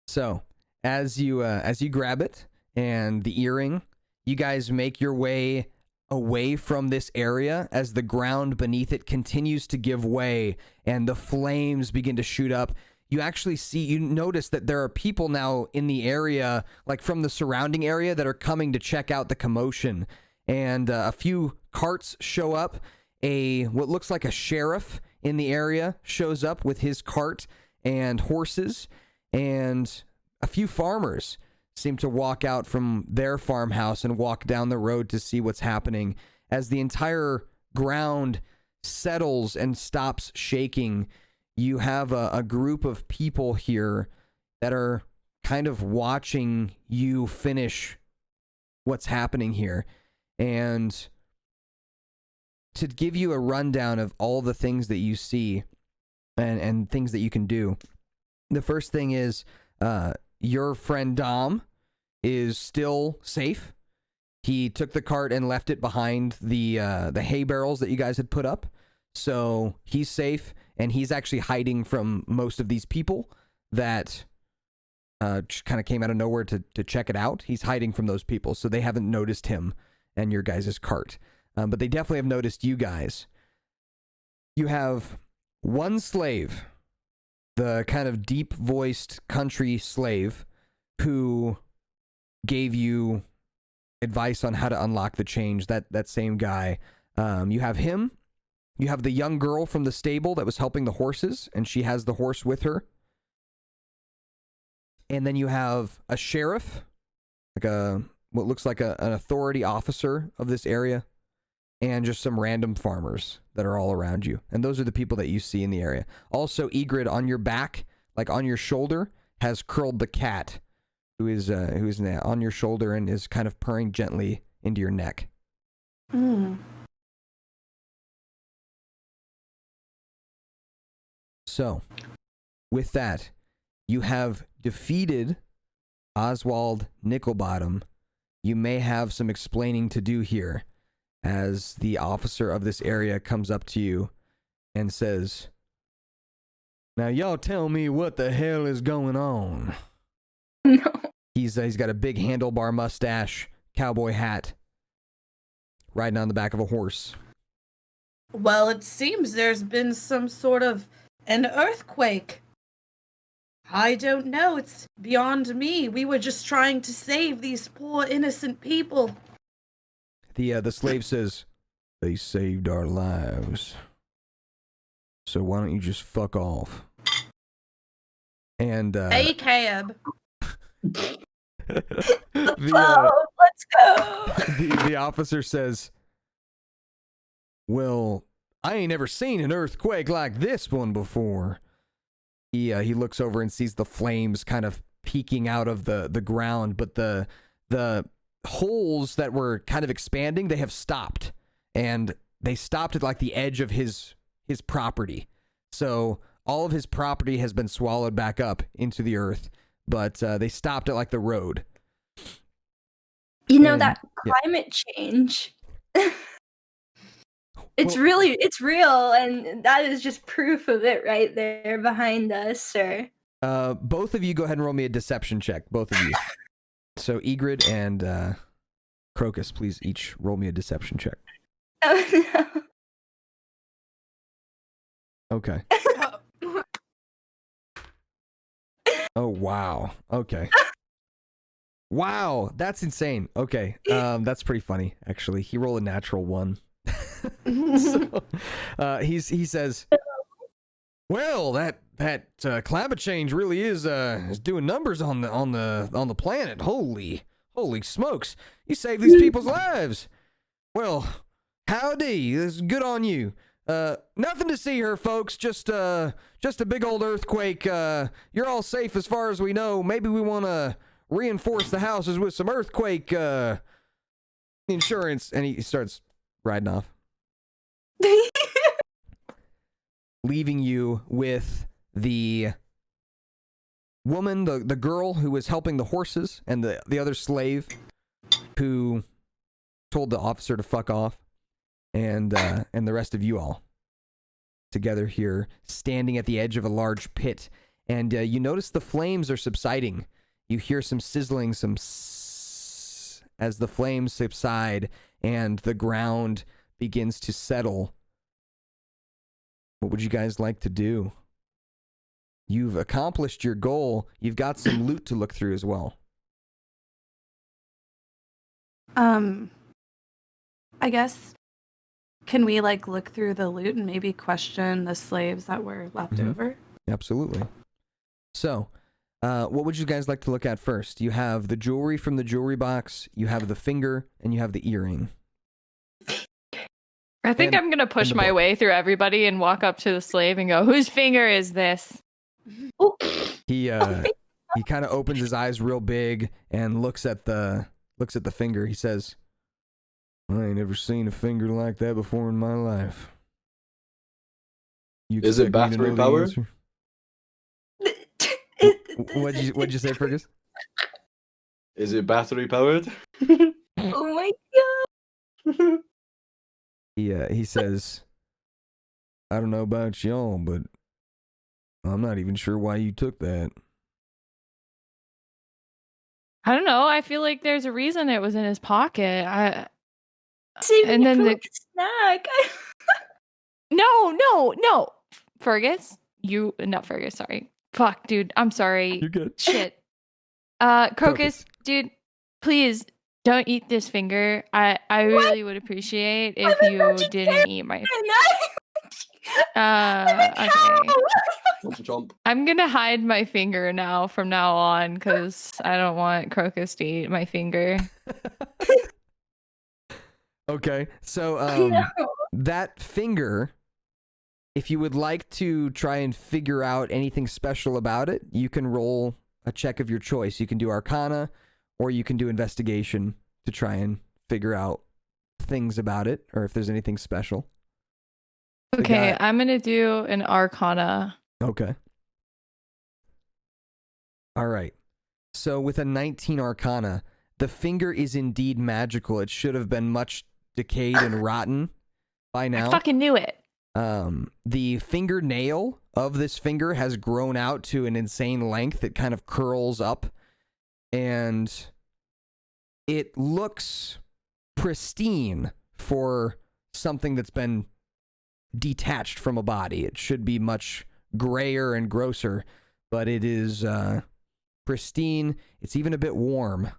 S1: So, as you grab it and the earring, you guys make your way away from this area as the ground beneath it continues to give way and the flames begin to shoot up. You notice that there are people now in the area, like from the surrounding area, that are coming to check out the commotion. And a few carts show up. What looks like a sheriff in the area shows up with his cart and horses, and a few farmers seem to walk out from their farmhouse and walk down the road to see what's happening. As the entire ground settles and stops shaking, you have a group of people here that are kind of watching you finish what's happening here. And to give you a rundown of all the things that you see and things that you can do, the first thing is your friend Dom is still safe. He took the cart and left it behind the hay barrels that you guys had put up. So he's safe, and he's actually hiding from most of these people that just kind of came out of nowhere to check it out. He's hiding from those people, so they haven't noticed him and your guys' cart. But they definitely have noticed you guys. You have one slave, the kind of deep-voiced country slave, who gave you advice on how to unlock the change, that same guy. You have him. You have the young girl from the stable that was helping the horses, and she has the horse with her. And then you have a sheriff, like what looks like an authority officer of this area, and just some random farmers that are all around you. And those are the people that you see in the area. Also, Egrid, on your back, like on your shoulder, has curled the cat, who is on your shoulder and is kind of purring gently into your neck. So, with that, you have defeated Oswald Nicklebottom. You may have some explaining to do here, as the officer of this area comes up to you and says, "Now y'all tell me what the hell is going on."
S7: No.
S1: He's got a big handlebar mustache, cowboy hat, riding on the back of a horse.
S6: Well, it seems there's been some sort of an earthquake. I don't know. It's beyond me. We were just trying to save these poor innocent people.
S1: The slave says, "They saved our lives. So why don't you just fuck off?" And
S6: Hey, Caleb.
S1: the
S7: Let's go.
S1: the officer says, "Well, I ain't ever seen an earthquake like this one before." He looks over and sees the flames kind of peeking out of the ground, but the holes that were kind of expanding, they have stopped, and they stopped at like the edge of his property. So all of his property has been swallowed back up into the earth, but they stopped at like the road.
S7: You know,
S1: And-
S7: that
S1: yeah.
S7: climate change. It's
S1: Well-
S7: really, it's real, and that is just proof of it right there behind us, sir.
S1: Both of you go ahead and roll me a deception check, both of you. So Egrid and Crocus, please each roll me a deception check.
S7: Oh no.
S1: Okay. Oh, wow. Okay. Wow, that's insane. Okay, that's pretty funny, actually. He rolled a natural 1. So, he says, Well, that climate change really is doing numbers on the planet. Holy smokes! You saved these people's lives. Well, howdy. This is good on you. Nothing to see here, folks. Just a big old earthquake. You're all safe as far as we know. Maybe we want to reinforce the houses with some earthquake insurance. And he starts riding off, leaving you with the woman, the girl who was helping the horses, and the other slave who told the officer to fuck off, and the rest of you all together here, standing at the edge of a large pit. And you notice the flames are subsiding. You hear some sizzling, some as the flames subside and the ground begins to settle. What would you guys like to do? You've accomplished your goal. You've got some loot to look through as well.
S6: I guess, can we like look through the loot and maybe question the slaves that were left over?
S1: Absolutely. So, what would you guys like to look at first? You have the jewelry from the jewelry box, you have the finger, and you have the earring.
S4: I think I'm gonna push my way through everybody and walk up to the slave and go, "Whose finger is this?"
S7: Oh.
S1: He kind of opens his eyes real big and looks at the finger. He says, "I ain't never seen a finger like that before in my life."
S5: Is it battery powered?
S1: What'd you say, Fergus?
S5: Is it battery powered?
S7: Oh my god.
S1: He says, "I don't know about y'all, but I'm not even sure why you took that."
S4: I don't know. I feel like there's a reason it was in his pocket.
S7: And then the snack.
S4: No. Fergus, not Fergus. Sorry. Fuck, dude. I'm sorry.
S1: You're good.
S4: Shit. Crocus, dude, please don't eat this finger. I really would appreciate if you didn't eat my. Okay.
S5: Chomp.
S4: I'm gonna hide my finger now from now on because I don't want Crocus to eat my finger.
S1: Okay, so that finger, if you would like to try and figure out anything special about it, you can roll a check of your choice. You can do Arcana, or you can do Investigation to try and figure out things about it, or if there's anything special.
S4: Okay, I'm gonna do an Arcana.
S1: Okay. All right. So with a 19 Arcana, the finger is indeed magical. It should have been much decayed and rotten by now.
S4: I fucking knew it.
S1: The fingernail of this finger has grown out to an insane length. It kind of curls up, and it looks pristine for something that's been detached from a body. It should be much grayer and grosser, but it is pristine. It's even a bit warm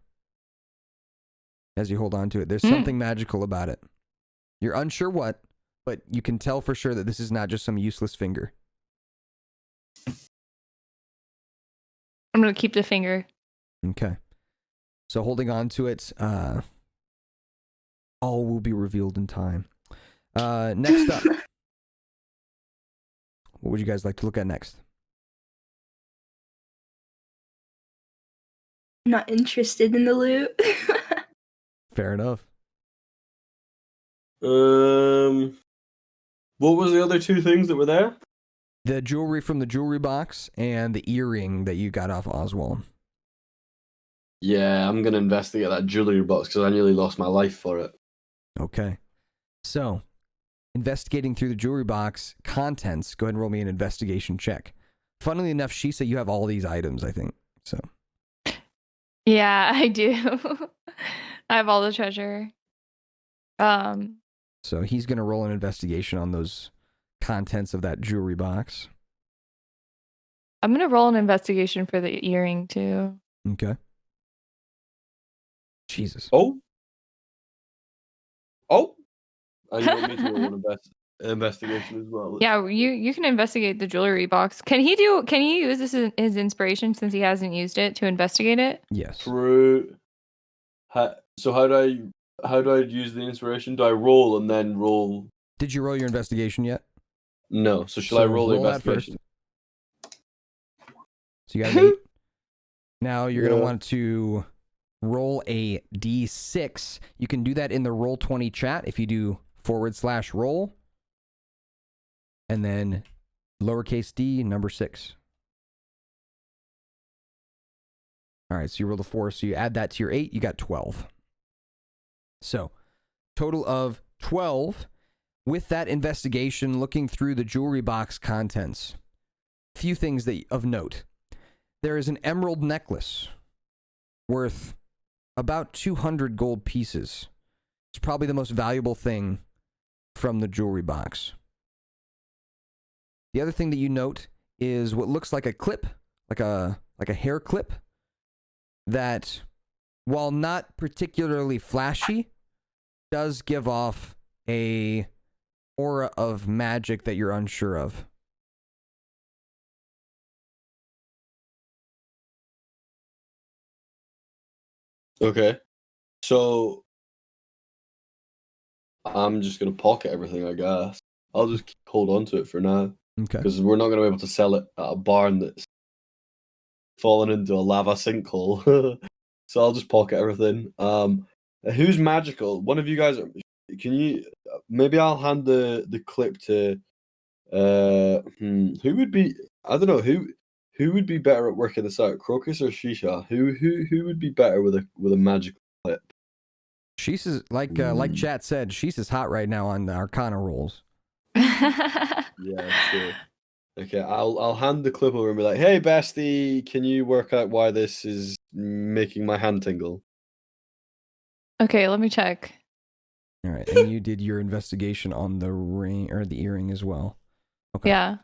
S1: as you hold on to it. There's something magical about it. You're unsure what, but you can tell for sure that this is not just some useless finger.
S4: I'm gonna keep the finger.
S1: Okay. So holding on to it, all will be revealed in time. Next up. What would you guys like to look at next?
S7: Not interested in the loot.
S1: Fair enough.
S5: What was the other two things that were there?
S1: The jewelry from the jewelry box and the earring that you got off Oswald.
S5: Yeah, I'm gonna investigate that jewelry box because I nearly lost my life for it.
S1: Okay. So, investigating through the jewelry box contents, go ahead and roll me an investigation check. Funnily enough, she said you have all these items, I think. So.
S4: Yeah, I do. I have all the treasure.
S1: So he's going to roll an investigation on those contents of that jewelry box.
S4: I'm gonna roll an investigation for the earring too.
S1: Okay. Jesus.
S5: Oh. And you want me to roll an investigation as well.
S4: Yeah, you can investigate the jewelry box. Can he use this as his inspiration since he hasn't used it to investigate it?
S1: Yes.
S5: True. So how do I use the inspiration? Do I roll and then roll?
S1: Did you roll your investigation yet?
S5: No. So shall I roll the
S1: that first.
S5: investigation?
S1: So you got an 8. Now you're going to
S5: Yeah.
S1: want to roll a d6. You can do that in the Roll20 chat if you do /roll and then lowercase d number 6. All right, so you rolled a 4, so you add that to your 8, you got 12. So, total of 12. With that investigation, looking through the jewelry box contents, a few things of note. There is an emerald necklace worth about 200 gold pieces. It's probably the most valuable thing from the jewelry box. The other thing that you note is what looks like a clip, like a hair clip, that, while not particularly flashy, does give off a aura of magic that you're unsure of.
S5: Okay. So I'm just gonna pocket everything, I guess. I'll just hold on to it for now.
S1: Okay.
S5: Because we're not gonna be able to sell it at a barn that's fallen into a lava sinkhole. So I'll just pocket everything. Who's magical? One of you guys, can you? Maybe I'll hand the clip to. Who would be? I don't know who would be better at working this out, Crocus or Shisha? Who would be better with a magical clip?
S1: She's like Chat said, she's is hot right now on the Arcana rolls.
S5: Yeah, sure. Okay, I'll hand the clip over and be like, "Hey, bestie, can you work out why this is making my hand tingle?"
S4: Okay, let me check.
S1: All right, and you did your investigation on the ring or the earring as well. Okay.
S4: Yeah.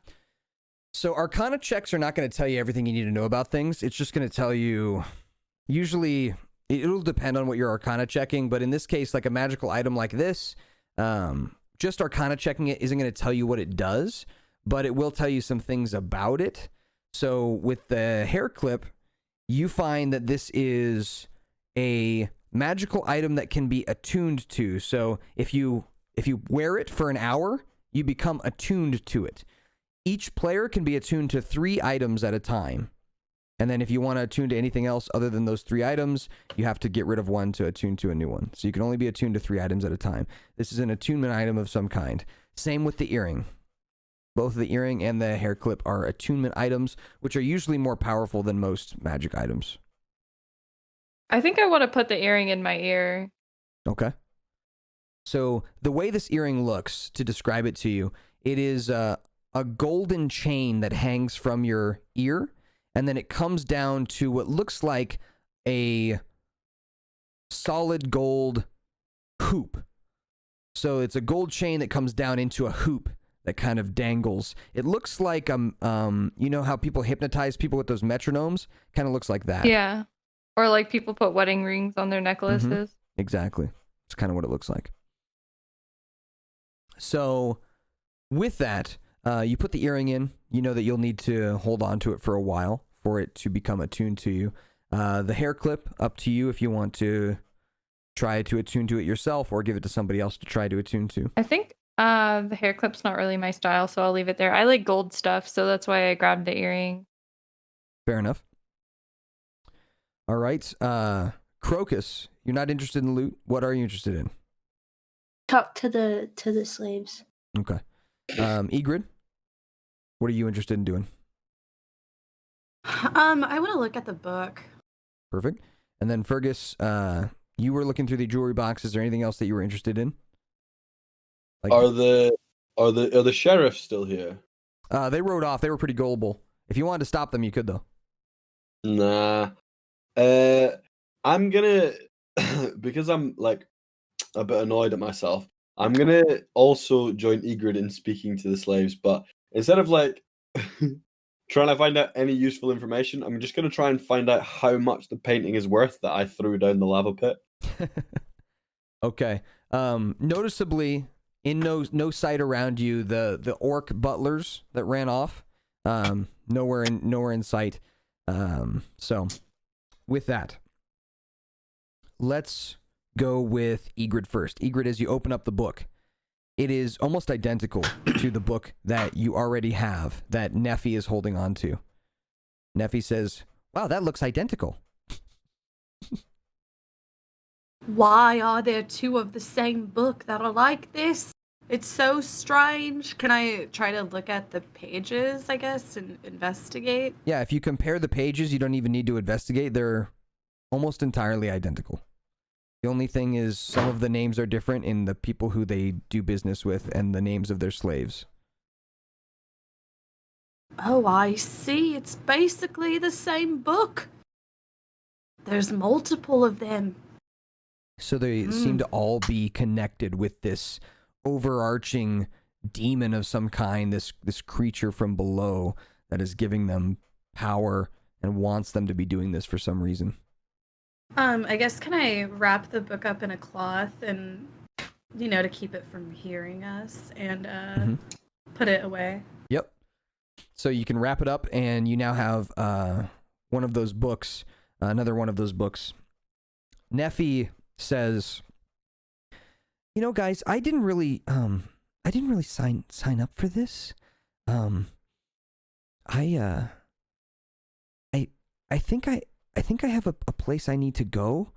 S1: So Arcana checks are not going to tell you everything you need to know about things. It's just going to tell you, usually, it'll depend on what you're Arcana checking, but in this case, like a magical item like this, just Arcana checking it isn't going to tell you what it does, but it will tell you some things about it. So with the hair clip, you find that this is a magical item that can be attuned to. So if you wear it for an hour, you become attuned to it. Each player can be attuned to 3 items at a time. And then if you want to attune to anything else other than those 3 items, you have to get rid of one to attune to a new one. So you can only be attuned to 3 items at a time. This is an attunement item of some kind. Same with the earring. Both the earring and the hair clip are attunement items, which are usually more powerful than most magic items.
S4: I think I want to put the earring in my ear.
S1: Okay. So the way this earring looks, to describe it to you, it is a golden chain that hangs from your ear, and then it comes down to what looks like a solid gold hoop. So it's a gold chain that comes down into a hoop that kind of dangles. It looks like you know how people hypnotize people with those metronomes? Kind of looks like that.
S4: Yeah. Or like people put wedding rings on their necklaces.
S1: Mm-hmm. Exactly. It's kind of what it looks like. So with that, you put the earring in. You know that you'll need to hold on to it for a while for it to become attuned to you. The hair clip, up to you if you want to try to attune to it yourself or give it to somebody else to try to attune to.
S4: I think the hair clip's not really my style, so I'll leave it there. I like gold stuff, so that's why I grabbed the earring.
S1: Fair enough. All right. Crocus, you're not interested in loot. What are you interested in?
S7: Talk to the slaves.
S1: Okay. Egrid, what are you interested in doing?
S6: I want to look at the book.
S1: Perfect. And then Fergus, you were looking through the jewelry box. Is there anything else that you were interested in? Like,
S5: Are the sheriffs still here?
S1: they rode off. They were pretty gullible. If you wanted to stop them, you could though.
S5: Nah. I'm gonna because I'm like a bit annoyed at myself. I'm gonna also join Egrid in speaking to the slaves, but instead of like trying to find out any useful information, I'm just gonna try and find out how much the painting is worth that I threw down the lava pit.
S1: Okay. Noticeably, in no sight around you. The orc butlers that ran off, nowhere in sight. So with that, let's go with Egrid first. Egrid, as you open up the book, it is almost identical to the book that you already have that Neffy is holding on to. Neffy says, "Wow, that looks identical."
S6: Why are there two of the same book that are like this? It's so strange. Can I try to look at the pages, I guess, and investigate?
S1: Yeah, if you compare the pages, you don't even need to investigate. They're almost entirely identical. The only thing is some of the names are different in the people who they do business with and the names of their slaves.
S6: Oh, I see. It's basically the same book. There's multiple of them.
S1: So they seem to all be connected with this overarching demon of some kind, this creature from below that is giving them power and wants them to be doing this for some reason.
S6: I guess can I wrap the book up in a cloth and, to keep it from hearing us and put it away?
S1: Yep. So you can wrap it up and you now have one of those books, another one of those books. Neffy says, guys, I didn't really sign up for this. I think I have a place I need to go.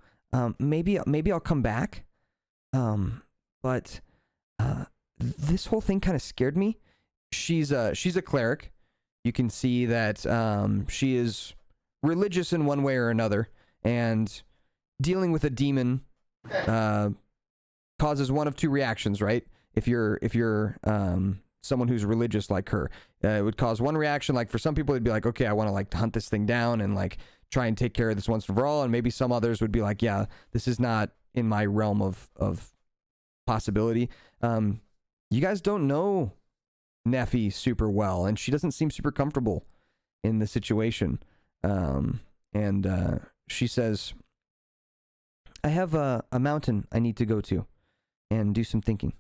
S1: Maybe I'll come back. But this whole thing kind of scared me. She's a cleric. You can see that she is religious in one way or another, and dealing with a demon causes one of two reactions, right? If you're someone who's religious like her, it would cause one reaction. Like for some people, it'd be like, okay, I want to like hunt this thing down and like try and take care of this once and for all. And maybe some others would be like, yeah, this is not in my realm of possibility. You guys don't know Neffy super well, and she doesn't seem super comfortable in the situation. And she says, I have a mountain I need to go to and do some thinking.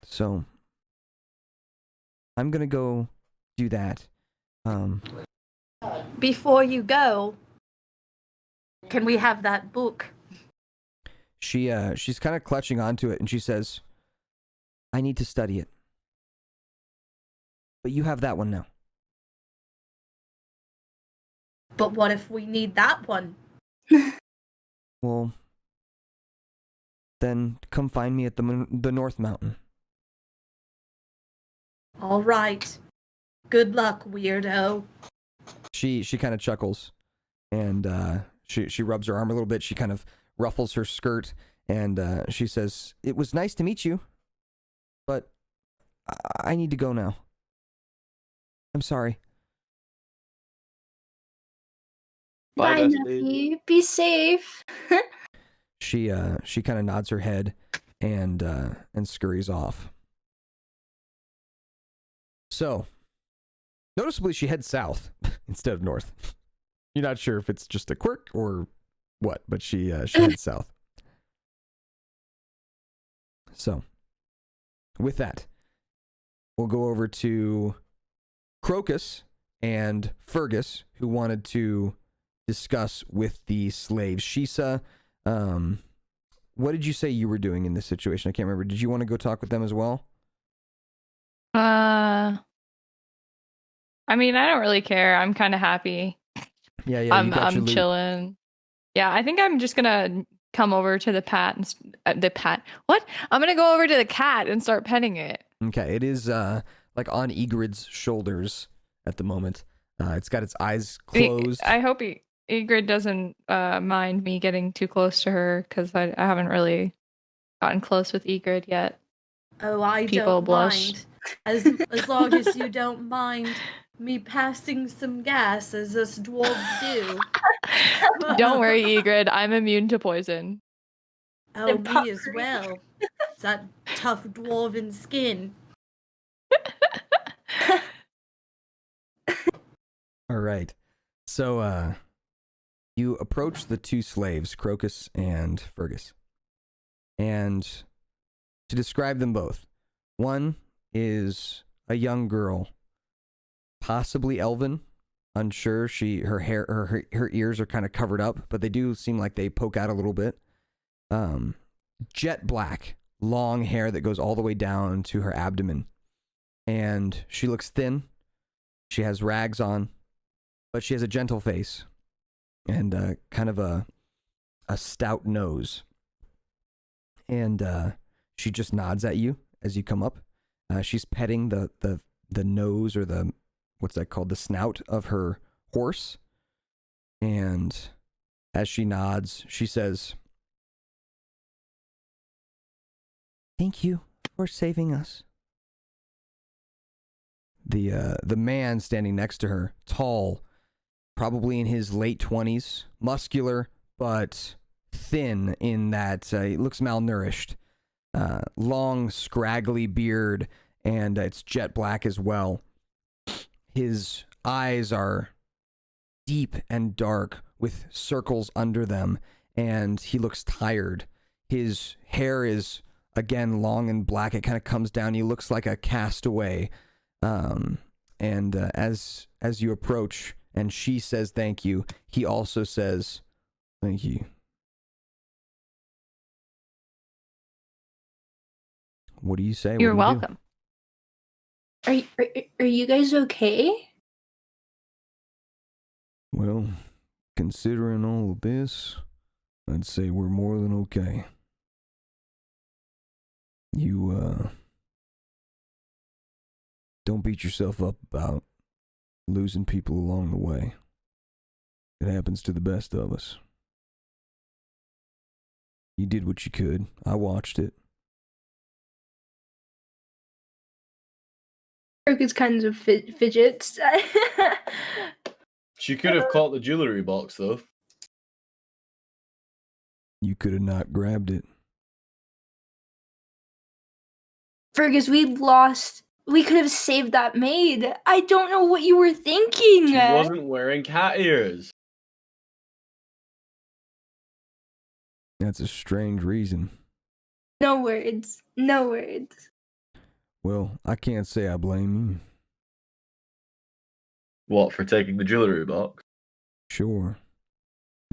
S1: So I'm going to go do that.
S6: Before you go, can we have that book?
S1: She's kind of clutching onto it, and she says, I need to study it. But you have that one now.
S6: But what if we need that one?
S1: Well, then come find me at the North Mountain.
S6: All right. Good luck, weirdo.
S1: She kind of chuckles, and she rubs her arm a little bit. She kind of ruffles her skirt, and she says, "It was nice to meet you, but I need to go now. I'm sorry."
S7: Bye, Neffy. Be safe.
S1: She kind of nods her head and scurries off. So, noticeably, she heads south instead of north. You're not sure if it's just a quirk or what, but she heads south. So, with that, we'll go over to Crocus and Fergus, who wanted to discuss with the slaves. Shisa, what did you say you were doing in this situation? I can't remember. Did you want to go talk with them as well?
S4: I mean, I don't really care. I'm kind of happy.
S1: Yeah,
S4: I'm chilling. Yeah, I think I'm just gonna come over to the What? I'm gonna go over to the cat and start petting it.
S1: Okay, it is like on Egrid's shoulders at the moment. It's got its eyes closed.
S4: I hope Egrid doesn't mind me getting too close to her, because I haven't really gotten close with Egrid yet.
S6: Oh, I
S4: People
S6: don't
S4: blush.
S6: mind. As long as you don't mind me passing some gas, as us dwarves do.
S4: Don't worry, Egrid. I'm immune to poison.
S6: Oh, me as well. It's that tough dwarven skin.
S1: All right. So you approach the two slaves, Crocus and Fergus. And to describe them both. One is a young girl, possibly elven, unsure. Her ears are kind of covered up, but they do seem like they poke out a little bit. Jet black, long hair that goes all the way down to her abdomen, and she looks thin. She has rags on, but she has a gentle face and kind of a stout nose. And she just nods at you as you come up. She's petting the nose, or the, what's that called, the snout of her horse. And as she nods, she says, "Thank you for saving us." The man standing next to her, tall, probably in his late 20s, muscular, but thin in that he looks malnourished. Long, scraggly beard, and it's jet black as well. His eyes are deep and dark with circles under them, and he looks tired. His hair is, again, long and black. It kind of comes down. He looks like a castaway. As you approach and she says thank you, he also says thank you. What do you say?
S4: You're
S1: What do you do?
S4: welcome.
S7: Are you guys okay?
S3: Well, considering all of this, I'd say we're more than okay. You, don't beat yourself up about losing people along the way. It happens to the best of us. You did what you could. I watched it.
S7: Fergus kind of fidgets.
S5: She could have caught the jewelry box, though.
S3: You could have not grabbed it.
S7: Fergus, we could have saved that maid. I don't know what you were thinking.
S5: She wasn't wearing cat ears.
S3: That's a strange reason.
S7: No words. No words.
S3: Well, I can't say I blame you.
S5: What, for taking the jewelry box?
S3: Sure.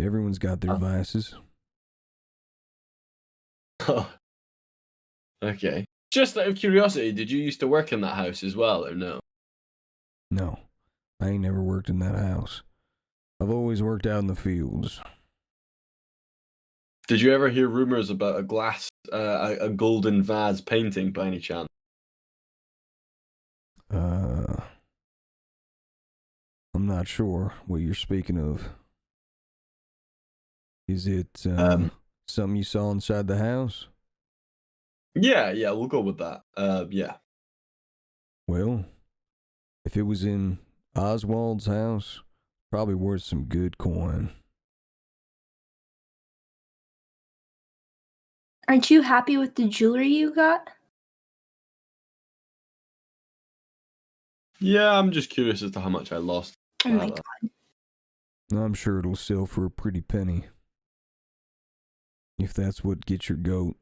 S3: Everyone's got their vices.
S5: Okay. Just out of curiosity, did you used to work in that house as well, or no?
S3: No, I ain't never worked in that house. I've always worked out in the fields.
S5: Did you ever hear rumors about a golden vase painting by any chance?
S3: I'm not sure what you're speaking of. Is it something you saw inside the house?
S5: Yeah, we'll go with that. Yeah.
S3: Well, if it was in Oswald's house, probably worth some good coin.
S7: Aren't you happy with the jewelry you got?
S5: Yeah, I'm just curious as to how much I lost.
S7: Oh my god.
S3: I'm sure it'll sell for a pretty penny. If that's what gets your goat.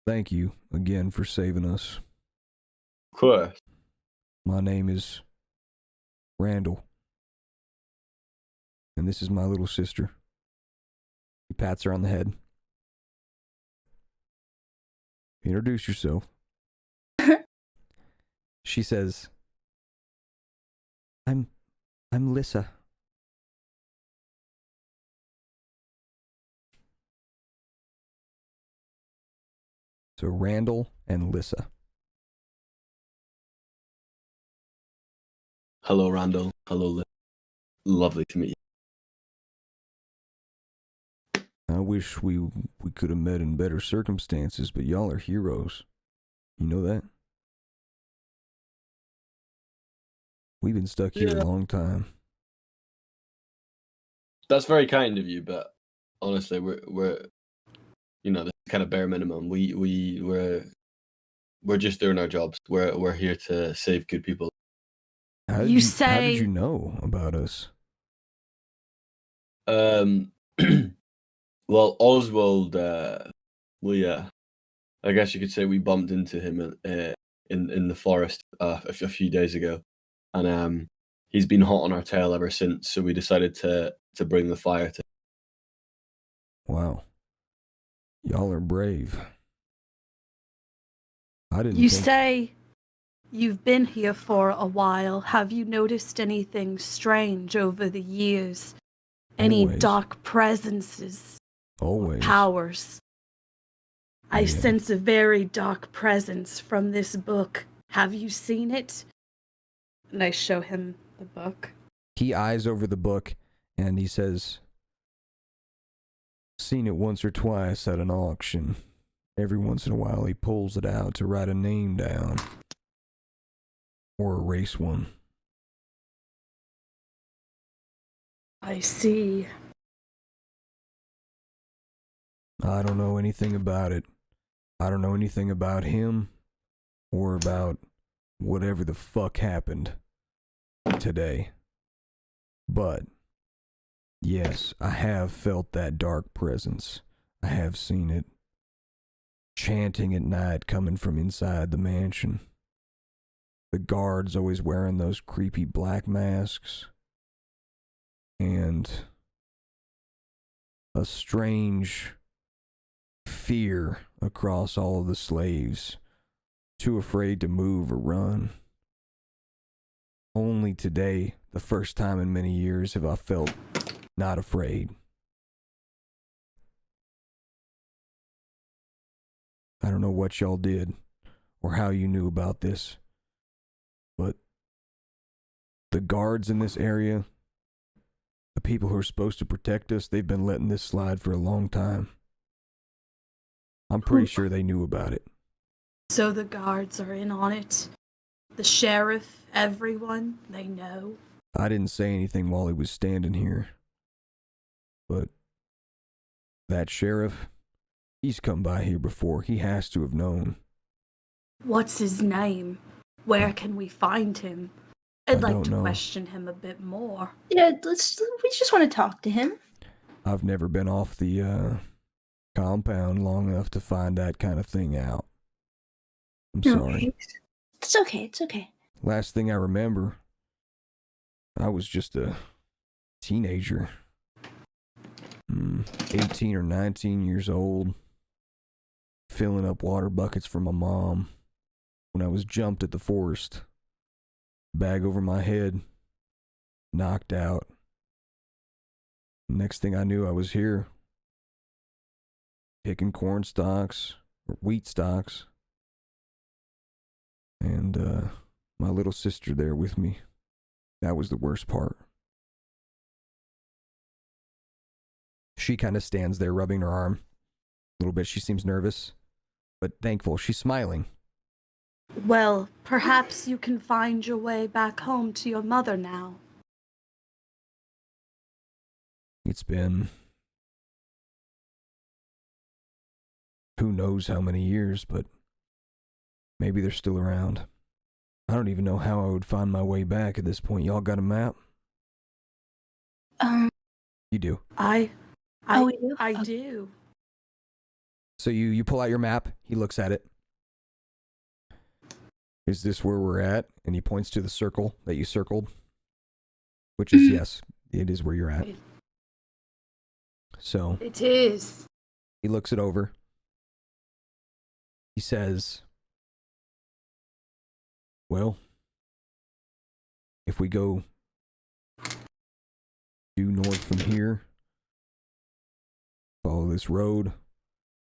S3: Thank you again for saving us.
S5: Of course.
S3: My name is Randall. And this is my little sister. He pats her on the head. Introduce yourself. She says,
S1: I'm Lissa.
S3: So Randall and Lissa.
S5: Hello, Randall. Hello, Liz. Lovely to meet you.
S3: I wish we could have met in better circumstances, but y'all are heroes. You know that? We've been stuck here a long time.
S5: That's very kind of you, but honestly, we're you know, the kind of bare minimum. We're just doing our jobs. We're here to save good people.
S3: How did you know about us?
S5: Well, Oswald I guess you could say we bumped into him in the forest a few days ago, and he's been hot on our tail ever since. So we decided to bring the fire to.
S1: Wow. Y'all are brave. I didn't
S6: You
S1: think...
S6: say you've been here for a while. Have you noticed anything strange over the years? Any
S1: Always.
S6: dark presences?
S1: Always.
S6: Powers? I
S1: Yeah.
S6: sense a very dark presence from this book. Have you seen it? And I show him the book.
S1: He eyes over the book and he says, "Seen it once or twice at an auction. Every once in a while he pulls it out to write a name down. Or erase one."
S6: I see.
S1: I don't know anything about it. I don't know anything about him or about whatever the fuck happened today. But, yes, I have felt that dark presence. I have seen it. Chanting at night coming from inside the mansion. The guards always wearing those creepy black masks. And a strange fear across all of the slaves, too afraid to move or run. Only today, the first time in many years, have I felt not afraid. I don't know what y'all did or how you knew about this, but the guards in this area, the people who are supposed to protect us, they've been letting this slide for a long time. I'm pretty sure they knew about it.
S6: So the guards are in on it. The sheriff, everyone, they know.
S1: I didn't say anything while he was standing here. But that sheriff, he's come by here before. He has to have known.
S6: What's his name? Where can we find him? I'd like to question him a bit more.
S7: Yeah, we just want to talk to him.
S1: I've never been off the compound long enough to find that kind of thing out. I'm sorry.
S7: It's okay, it's okay.
S1: Last thing I remember, I was just a teenager. 18 or 19 years old. Filling up water buckets for my mom. When I was jumped at the forest. Bag over my head. Knocked out. Next thing I knew, I was here. Picking corn stalks. Or wheat stalks. And, my little sister there with me. That was the worst part. She kind of stands there rubbing her arm. A little bit. She seems nervous, but thankful. She's smiling.
S6: Well, perhaps you can find your way back home to your mother now.
S1: It's been... who knows how many years, but maybe they're still around. I don't even know how I would find my way back at this point. Y'all got a map? You do.
S6: I
S7: do?
S6: do.
S1: So you pull out your map. He looks at it. Is this where we're at? And he points to the circle that you circled. Which is, yes, it is where you're at. So.
S6: It is.
S1: He looks it over. He says, well, if we go due north from here, follow this road,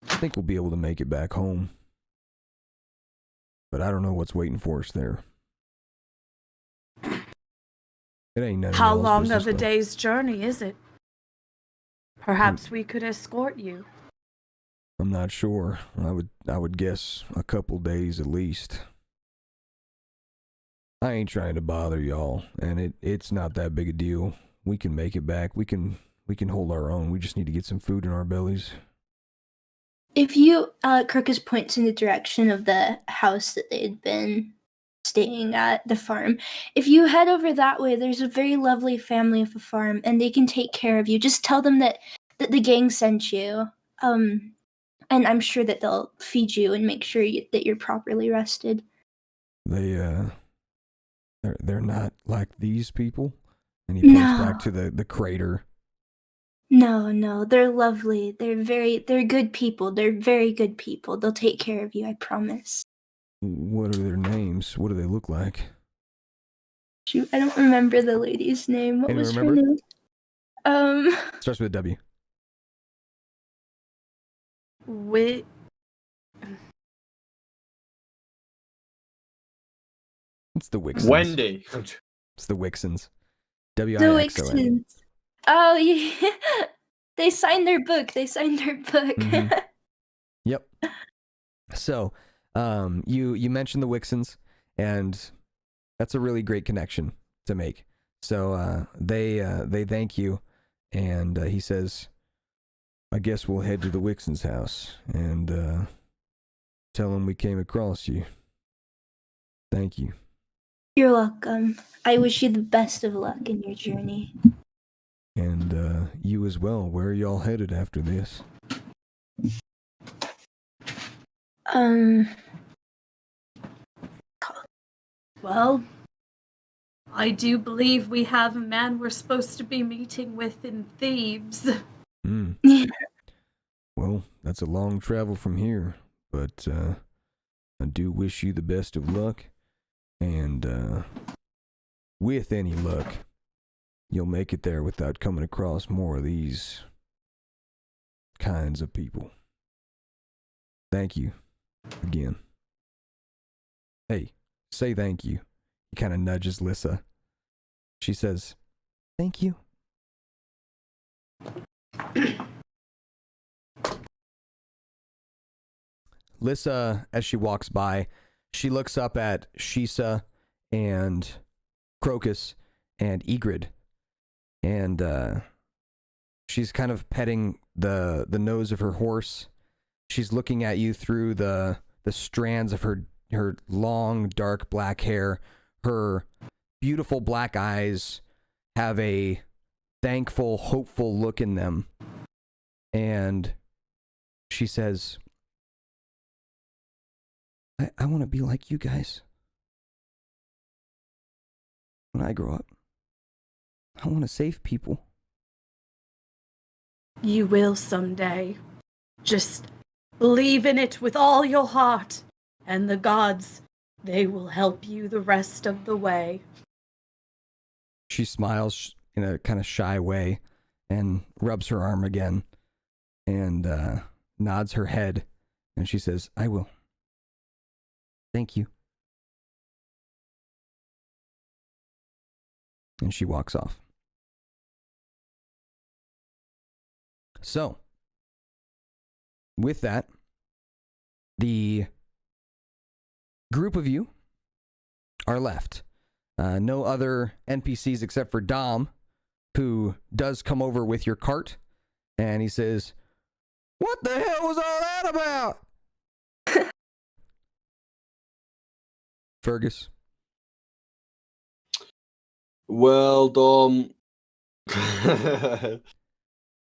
S1: I think we'll be able to make it back home. But I don't know what's waiting for us there. It ain't none of
S6: How
S1: y'all's
S6: long
S1: business,
S6: of a
S1: though.
S6: day's journey is it? Perhaps we could escort you.
S1: I'm not sure. I would guess a couple days at least. I ain't trying to bother y'all, and it's not that big a deal. We can make it back. We can hold our own. We just need to get some food in our bellies.
S7: If you, Crocus points in the direction of the house that they had been staying at, the farm. If you head over that way, there's a very lovely family of a farm, and they can take care of you. Just tell them that the gang sent you. And I'm sure that they'll feed you and make sure that you're properly rested.
S1: They're not like these people. And he points back to the crater.
S7: No, they're lovely. They're good people. They're very good people. They'll take care of you, I promise.
S1: What are their names? What do they look like?
S7: Shoot, I don't remember the lady's name. What was her name?
S1: Starts with a W. It's the Wixons.
S5: Wendy.
S1: It's the Wixons.
S7: The
S1: W-I-X-O-N.
S7: Wixons. Oh, yeah. They signed their book.
S1: Mm-hmm. Yep. So, you mentioned the Wixons, and that's a really great connection to make. So, they thank you, and he says, I guess we'll head to the Wixons' house and tell them we came across you. Thank you.
S7: You're welcome. I wish you the best of luck in your journey.
S1: And you as well. Where are y'all headed after this?
S6: Well, I do believe we have a man we're supposed to be meeting with in Thebes.
S1: Hmm. Well, that's a long travel from here, but I do wish you the best of luck, and with any luck, you'll make it there without coming across more of these kinds of people. Thank you again. Hey, say thank you. He kind of nudges Lissa. She says, thank you. Lissa, as she walks by, she looks up at Shisa and Crocus and Egrid, and she's kind of petting the nose of her horse. She's looking at you through the strands of her long, dark black hair. Her beautiful black eyes have a thankful, hopeful look in them. And she says, I want to be like you guys. When I grow up, I want to save people.
S6: You will someday. Just believe in it with all your heart, and the gods, they will help you the rest of the way.
S1: She smiles in a kind of shy way and rubs her arm again and nods her head, and she says, I will. Thank you. And she walks off. So, with that, the group of you are left. No other NPCs except for Dom, who does come over with your cart, and he says, what the hell was all that about? Fergus.
S5: Well, Dom,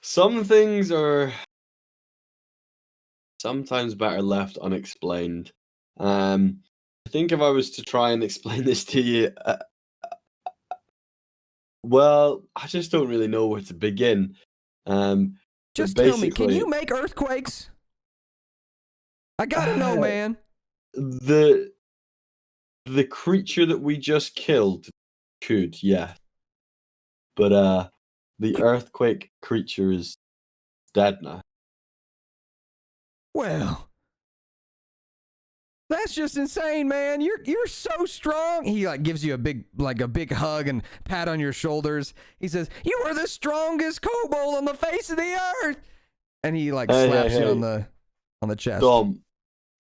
S5: some things are sometimes better left unexplained. I think if I was to try and explain this to you, well, I just don't really know where to begin.
S1: Just tell me, can you make earthquakes? I gotta know, man.
S5: The creature that we just killed could, yeah. But the earthquake creature is dead now.
S1: Well, that's just insane, man. You're so strong. He gives you a big hug and pat on your shoulders. He says, "You are the strongest kobold on the face of the earth." And he slaps you on the chest.
S5: Dom,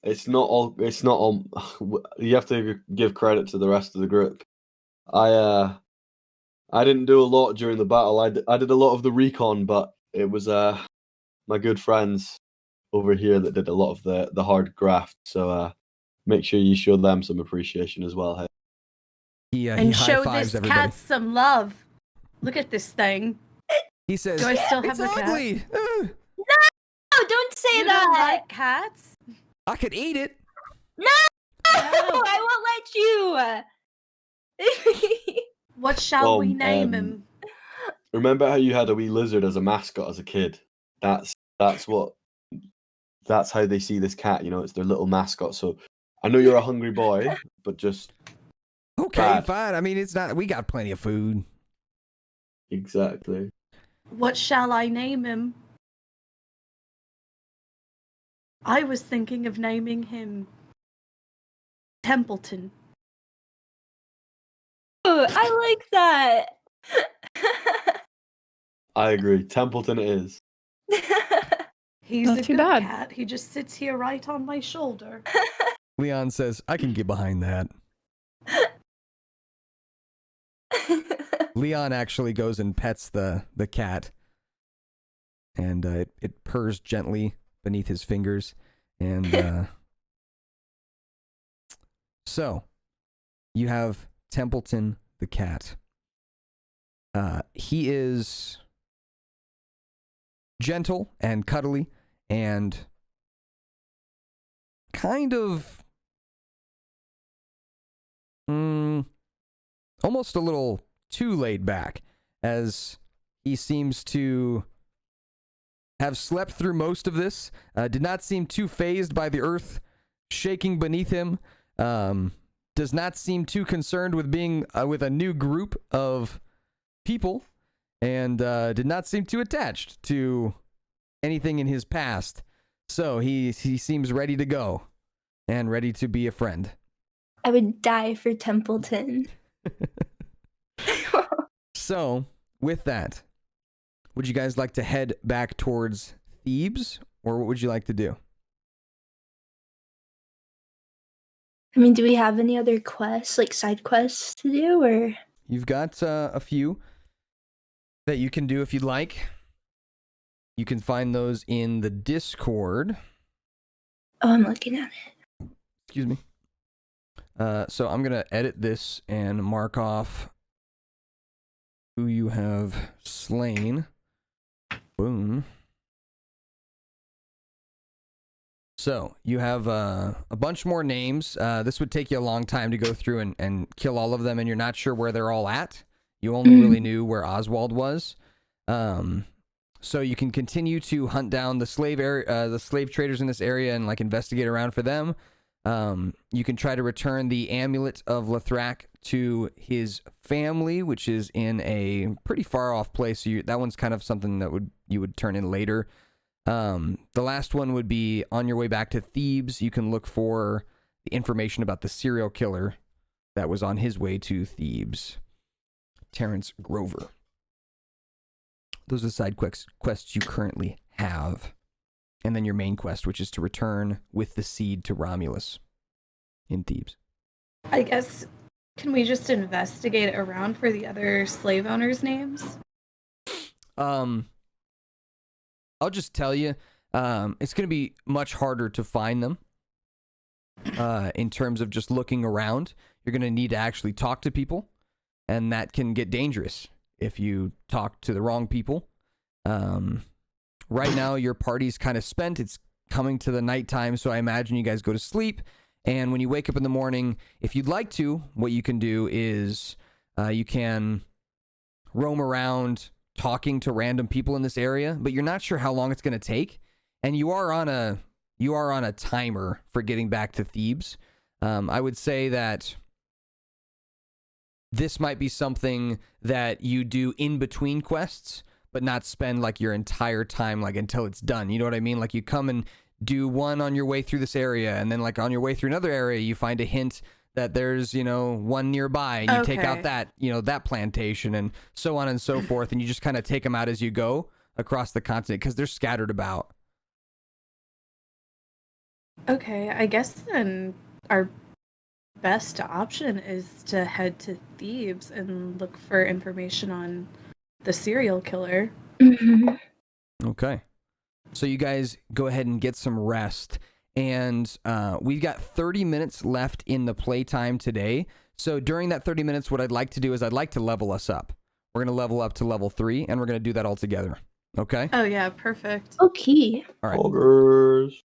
S5: it's not all. You have to give credit to the rest of the group. I didn't do a lot during the battle. I did a lot of the recon, but it was my good friends over here that did a lot of the hard graft. So make sure you show them some appreciation as well. Hey?
S6: And
S1: he
S6: show
S1: high-fives
S6: this
S1: everybody.
S6: cat some love. Look at this thing.
S1: He says,
S6: Do I still have
S1: "It's
S6: the cat?
S1: ugly."
S7: No, don't say
S6: You
S7: that.
S6: don't like cats?
S1: I could eat it.
S7: No, I won't let you.
S6: What shall we
S5: Well,
S6: name him?
S5: Remember how you had a wee lizard as a mascot as a kid? That's how they see this cat. You know, it's their little mascot. So I know you're a hungry boy, but just
S1: Okay,
S5: bad.
S1: fine. I mean, it's not. We got plenty of food.
S5: Exactly.
S6: What shall I name him? I was thinking of naming him Templeton.
S7: Oh, I like that.
S5: I agree. Templeton it is.
S6: He's
S4: Not
S6: a
S4: too
S6: good
S4: bad.
S6: cat. He just sits here right on my shoulder.
S1: Leon says, I can get behind that. Leon actually goes and pets the cat. And it purrs gently beneath his fingers. And so, you have Templeton the cat. He is gentle and cuddly and kind of almost a little too laid back, as he seems to have slept through most of this, did not seem too fazed by the earth shaking beneath him, does not seem too concerned with being with a new group of people, and did not seem too attached to anything in his past. So he seems ready to go and ready to be a friend.
S7: I would die for Templeton.
S1: So, with that, would you guys like to head back towards Thebes, or what would you like to do?
S7: I mean, do we have any other quests, like side quests to do, or?
S1: You've got a few that you can do if you'd like. You can find those in the Discord.
S7: Oh, I'm looking at it.
S1: Excuse me. So I'm going to edit this and mark off who you have slain. Boom. So you have a bunch more names. This would take you a long time to go through and kill all of them, and you're not sure where they're all at. You only really knew where Oswald was. So you can continue to hunt down the slave traders in this area and like investigate around for them. You can try to return the amulet of Lethrak to his family, which is in a pretty far off place. So that one's kind of something that you would turn in later. The last one would be on your way back to Thebes. You can look for the information about the serial killer that was on his way to Thebes, Terrence Grover. Those are the side quests you currently have. And then your main quest, which is to return with the seed to Romulus in Thebes.
S6: I guess, can we just investigate around for the other slave owners' names?
S1: I'll just tell you, it's going to be much harder to find them in terms of just looking around. You're going to need to actually talk to people, and that can get dangerous if you talk to the wrong people. Right now, your party's kind of spent. It's coming to the nighttime, so I imagine you guys go to sleep. And when you wake up in the morning, if you'd like to, what you can do is you can roam around talking to random people in this area, but you're not sure how long it's going to take. And you are on a timer for getting back to Thebes. I would say that this might be something that you do in between quests, but not spend like your entire time like until it's done. You know what I mean? Like you come and do one on your way through this area, and then like on your way through another area, you find a hint that there's, one nearby, and you take out that, that plantation, and so on and so forth, and you just kind of take them out as you go across the continent because they're scattered about.
S6: Okay, I guess then our best option is to head to Thebes and look for information on the serial killer.
S1: Okay. So you guys go ahead and get some rest. And we've got 30 minutes left in the playtime today. So during that 30 minutes, what I'd like to do is I'd like to level us up. We're going to level up to level 3, and we're going to do that all together. Okay.
S6: Oh yeah, perfect.
S7: Okay.
S1: All right.
S5: Ogres.